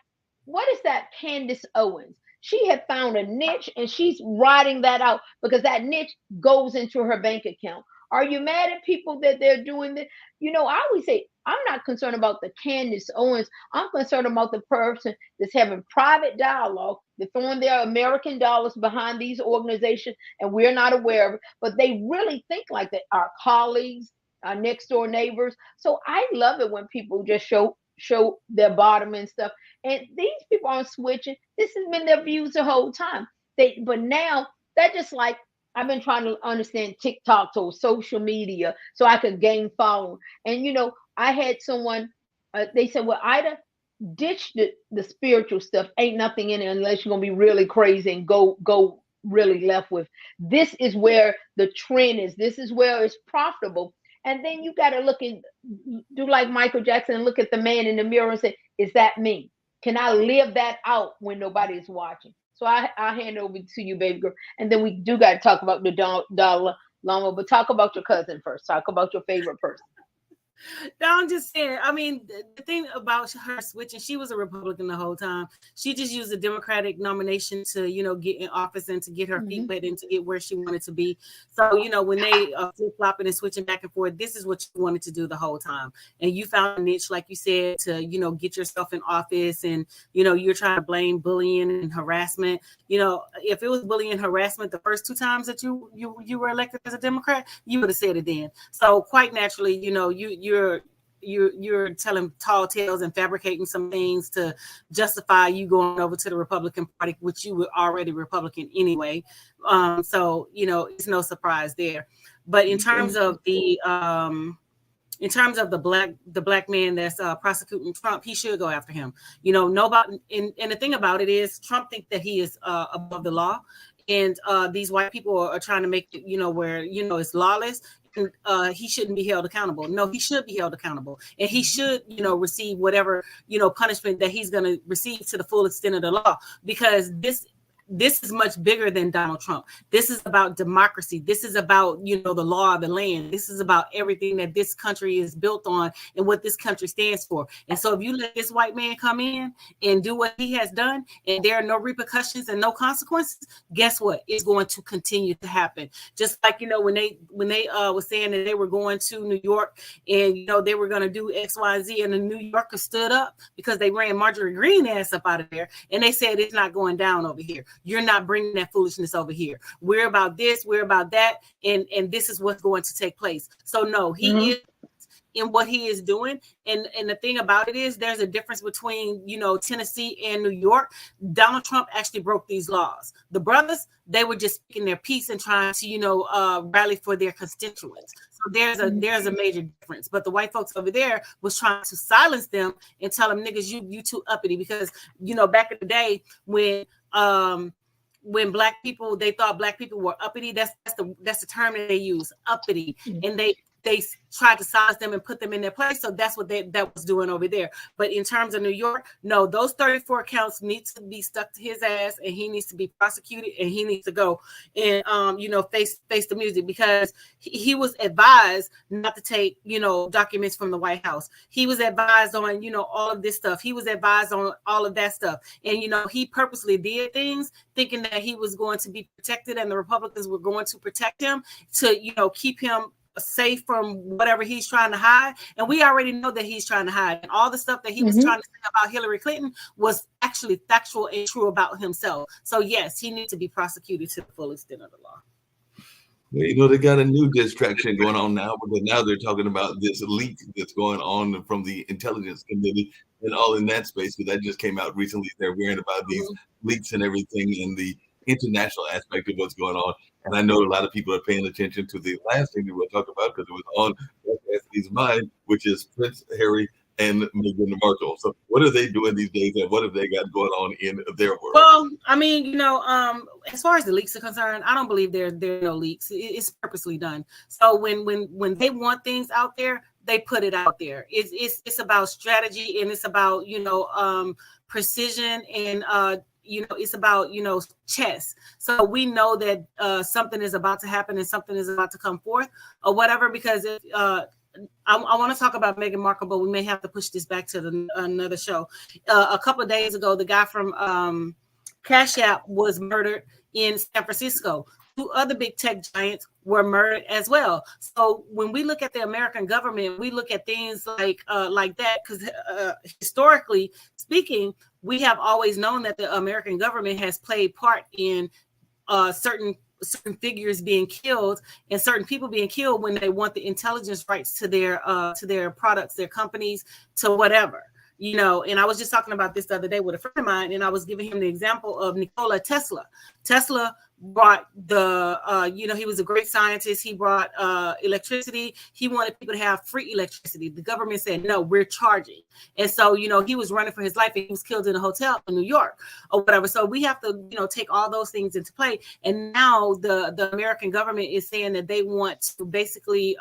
what is that Candace Owens? She had found a niche and she's riding that out because that niche goes into her bank account. Are you mad at people that they're doing this? I always say, I'm not concerned about the Candace Owens. I'm concerned about the person that's having private dialogue. They're throwing their American dollars behind these organizations and we're not aware of it, but they really think like that. Our colleagues, our next door neighbors. So I love it when people just show their bottom and stuff. And these people aren't switching. This has been their views the whole time. But now they're just like, I've been trying to understand TikTok or social media so I could gain following. And, I had someone, they said, well, Ida, ditch the spiritual stuff. Ain't nothing in it unless you're going to be really crazy and go really left with. This is where the trend is. This is where it's profitable. And then you got to do like Michael Jackson and look at the man in the mirror and say, is that me? Can I live that out when nobody's watching? So I hand over to you, baby girl. And then we do got to talk about the Dalai Lama, but talk about your cousin first. Talk about your favorite person. No, I'm just saying. I mean, the thing about her switching, she was a Republican the whole time. She just used the Democratic nomination to, get in office and to get her feet wet and to get where she wanted to be. So, when they flip-flopping and switching back and forth, this is what you wanted to do the whole time. And you found a niche, like you said, to, get yourself in office and, you're trying to blame bullying and harassment. If it was bullying and harassment the first two times that you were elected as a Democrat, you would have said it then. So quite naturally, you're telling tall tales and fabricating some things to justify you going over to the Republican Party, which you were already Republican anyway. So it's no surprise there. But in terms of the black man that's prosecuting Trump, he should go after him. Nobody. And the thing about it is, Trump thinks that he is above the law, and these white people are trying to make it, where it's lawless. He shouldn't be held accountable. No, he should be held accountable, and he should, receive whatever, punishment that he's going to receive to the full extent of the law, because this is much bigger than Donald Trump. This is about democracy. This is about, the law of the land. This is about everything that this country is built on and what this country stands for. And so if you let this white man come in and do what he has done, and there are no repercussions and no consequences, guess what? It's going to continue to happen. Just like, when they was saying that they were going to New York and, they were going to do X, Y, Z, and the New Yorkers stood up because they ran Marjorie Greene ass up out of there. And they said, it's not going down over here. You're not bringing that foolishness over here. We're about this, we're about that, and this is what's going to take place. So no, he is in what he is doing. And the thing about it is, there's a difference between, Tennessee and New York. Donald Trump actually broke these laws. The brothers, they were just speaking their piece and trying to, rally for their constituents. So there's a major difference. But the white folks over there was trying to silence them and tell them, niggas, you too uppity. Because, back in the day when black people, they thought black people were uppity. That's the term that they use, uppity. And they tried to silence them and put them in their place. So that's what that was doing over there. But in terms of New York, no, those 34 counts need to be stuck to his ass, and he needs to be prosecuted, and he needs to go and face the music, because he was advised not to take documents from the White House. He was advised on all of this stuff. He was advised on all of that stuff, and he purposely did things thinking that he was going to be protected and the Republicans were going to protect him to keep him safe from whatever he's trying to hide. And we already know that he's trying to hide, and all the stuff that he was trying to say about Hillary Clinton was actually factual and true about himself. So yes, he needs to be prosecuted to the full extent of the law. They got a new distraction going on now, because now they're talking about this leak that's going on from the Intelligence Committee and all in that space, because that just came out recently. They're worrying about these leaks and everything in the international aspect of what's going on. And I know a lot of people are paying attention to the last thing that we'll talk about, because it was on Anthony's mind, which is Prince Harry and Meghan Markle. So what are they doing these days, and what have they got going on in their world? Well, I mean, as far as the leaks are concerned, I don't believe there are no leaks. It's purposely done. So when they want things out there, they put it out there. It's about strategy, and it's about precision, and it's about chess. So we know that something is about to happen and something is about to come forth or whatever, because I want to talk about Meghan Markle, but we may have to push this back to another show. A couple of days ago, the guy from Cash App was murdered in San Francisco. 2 other big tech giants were murdered as well. So when we look at the American government, we look at things like that, because historically speaking, we have always known that the American government has played part in certain figures being killed and certain people being killed when they want the intelligence rights to their products, their companies, to whatever. And I was just talking about this the other day with a friend of mine, and I was giving him the example of Nikola Tesla. Tesla brought he was a great scientist. He brought electricity. He wanted people to have free electricity. The government said, no, we're charging. And so, he was running for his life, and he was killed in a hotel in New York or whatever. So we have to, take all those things into play. And now the American government is saying that they want to basically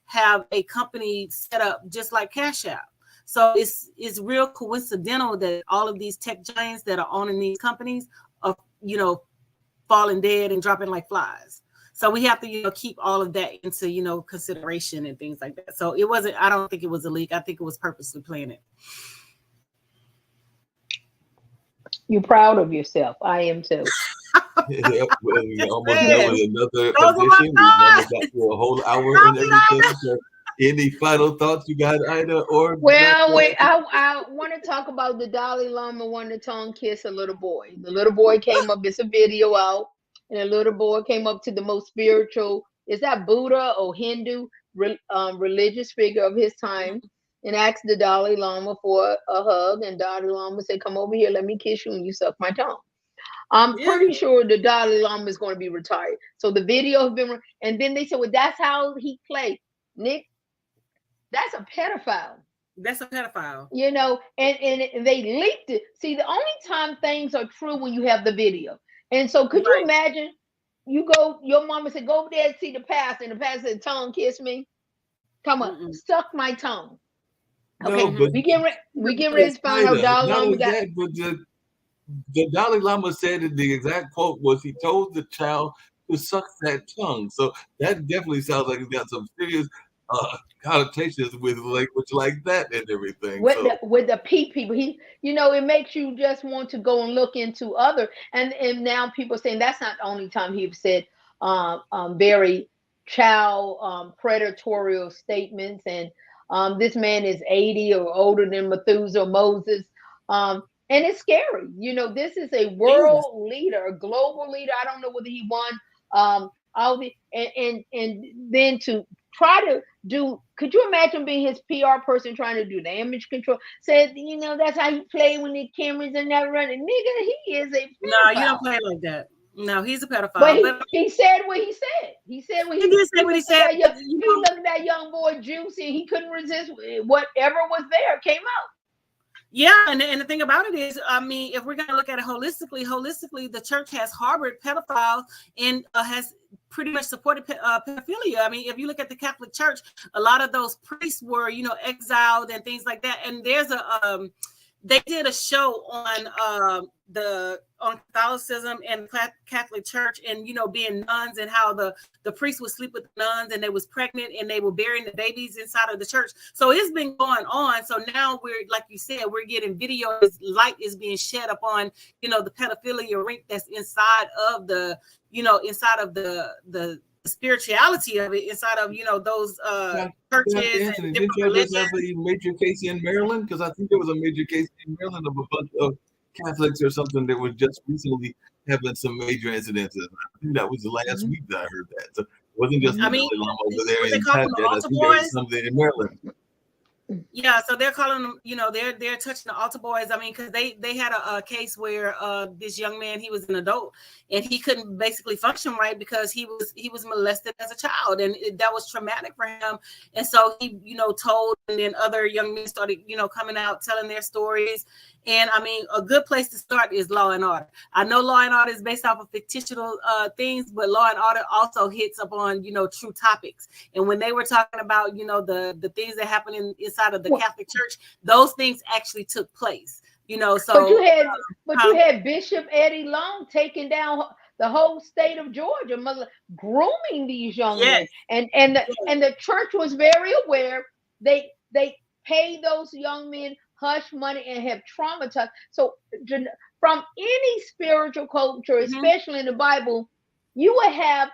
have a company set up just like Cash App. So it's real coincidental that all of these tech giants that are owning these companies are, falling dead and dropping like flies. So we have to, keep all of that into, consideration and things like that. So I don't think it was a leak. I think it was purposely planted. You're proud of yourself. I am too. Yeah, well, we almost done with another edition. We almost got to a whole hour and everything. So any final thoughts you got, Ida? Or well, I want to talk about the Dalai Lama wanting to tongue kiss a little boy. The little boy came up. It's a video out, and the little boy came up to the most spiritual, is that Buddha or Hindu religious figure of his time, and asked the Dalai Lama for a hug. And Dalai Lama said, "Come over here, let me kiss you, and you suck my tongue." I'm pretty sure the Dalai Lama is going to be retired. So the video has been, and then they said, well, that's how he played. Nick, that's a pedophile. That's a pedophile. And they leaked it. See, the only time things are true when you have the video. And so could you imagine your mama said, go over there and see the pastor, and the pastor said, tongue kiss me. Come on, suck my tongue. Okay, no, we get ready to find out Dalai Lama got it. But the Dalai Lama said that the exact quote was, he told the child to suck that tongue. So that definitely sounds like it's got some serious connotations with language like that and everything. With the people, it makes you just want to go and look into other, and now people saying that's not the only time he's said very child predatory statements, and this man is 80 or older than Methuselah, Moses, and it's scary. This is a world leader, a global leader. I don't know whether he won all the and then to try to do, could you imagine being his PR person trying to do damage control? Said, that's how he play when the cameras are not running. Nigga, he is a pedophile. No, you don't play like that. No, he's a pedophile. But he said what he said. He did say what he said. He looked at that young boy Juicy, and he couldn't resist whatever was there came out. Yeah, and the thing about it is, I mean, if we're going to look at it holistically, the church has harbored pedophiles and has pretty much supported pedophilia. I mean, if you look at the Catholic Church, a lot of those priests were, exiled and things like that. And there's they did a show on Catholicism and Catholic Church, and being nuns, and how the priests would sleep with the nuns, and they was pregnant, and they were burying the babies inside of the church. So it's been going on. So now we're, like you said, we're getting videos. Light is being shed upon the pedophilia ring that's inside of the the spirituality of it, inside of those churches and different religions. Have a major case in Maryland? Because I think there was a major case in Maryland of a bunch of Catholics or something that was just recently having some major incidences. I think that was the last week that I heard that. So it wasn't just over there in Texas. I think there was something in Maryland. Yeah, so they're calling them, they're touching the altar boys. I mean, because they had a case where this young man, he was an adult, and he couldn't basically function right because he was molested as a child, and that was traumatic for him. And so he, told, and then other young men started, coming out telling their stories. And I mean, a good place to start is Law and Order. I know Law and Order is based off of fictional things, but Law and Order also hits upon, true topics. And when they were talking about, the things that happen inside of the Catholic Church, those things actually took place. So but you had Bishop Eddie Long taking down the whole state of Georgia, grooming these young men, and the church was very aware. They paid those young men hush money and have traumatized. So from any spiritual culture, especially in the Bible, you would have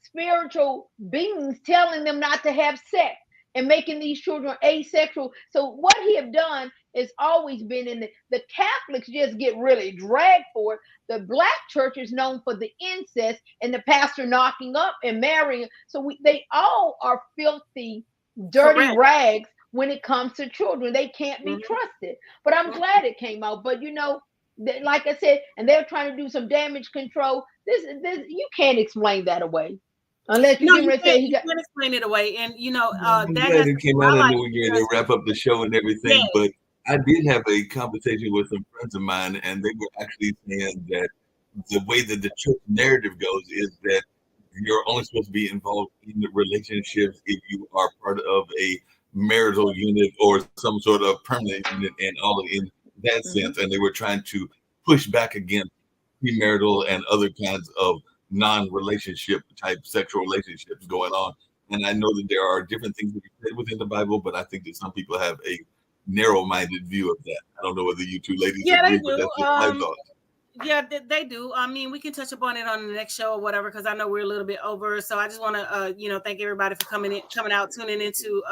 spiritual beings telling them not to have sex and making these children asexual. So what he have done is always been in the Catholics just get really dragged for it. The Black church is known for the incest and the pastor knocking up and marrying. So they all are filthy, dirty rags when it comes to children. They can't be trusted. But I'm glad it came out. But like I said, and they're trying to do some damage control. This you can't explain that away. Unless you can't explain it away. And it came out in New Year to wrap up the show and everything. But I did have a conversation with some friends of mine, and they were actually saying that the way that the church narrative goes is that you're only supposed to be involved in the relationships if you are part of a marital unit or some sort of permanent unit, and all in that sense. And they were trying to push back against premarital and other kinds of non-relationship type sexual relationships going on. And I know that there are different things that are said within the Bible, but I think that some people have a narrow-minded view of that. I don't know whether you two ladies agree, but that's just my thought. Yeah, they do. I mean, we can touch upon it on the next show or whatever, because I know we're a little bit over. So I just want to, thank everybody for coming out, tuning into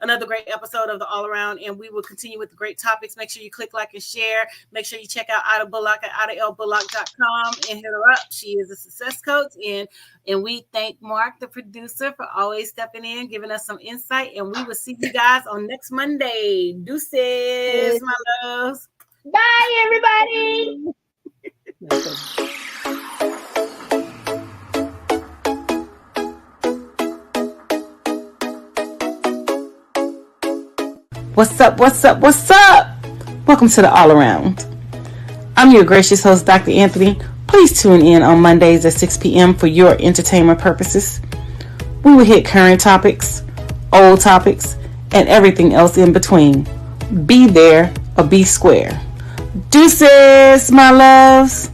another great episode of the All Around. And we will continue with the great topics. Make sure you click, like, and share. Make sure you check out Ida Bullock at IdaLBullock.com and hit her up. She is a success coach. And we thank Mark, the producer, for always stepping in, giving us some insight. And we will see you guys on next Monday. Deuces, my loves. Bye, everybody. What's up? Welcome to the All Around. I'm your gracious host, Dr. Anthony. Please tune in on Mondays at 6 p.m. for your entertainment purposes. We will hit current topics, old topics, and everything else in between. Be there or be square. Deuces, my loves.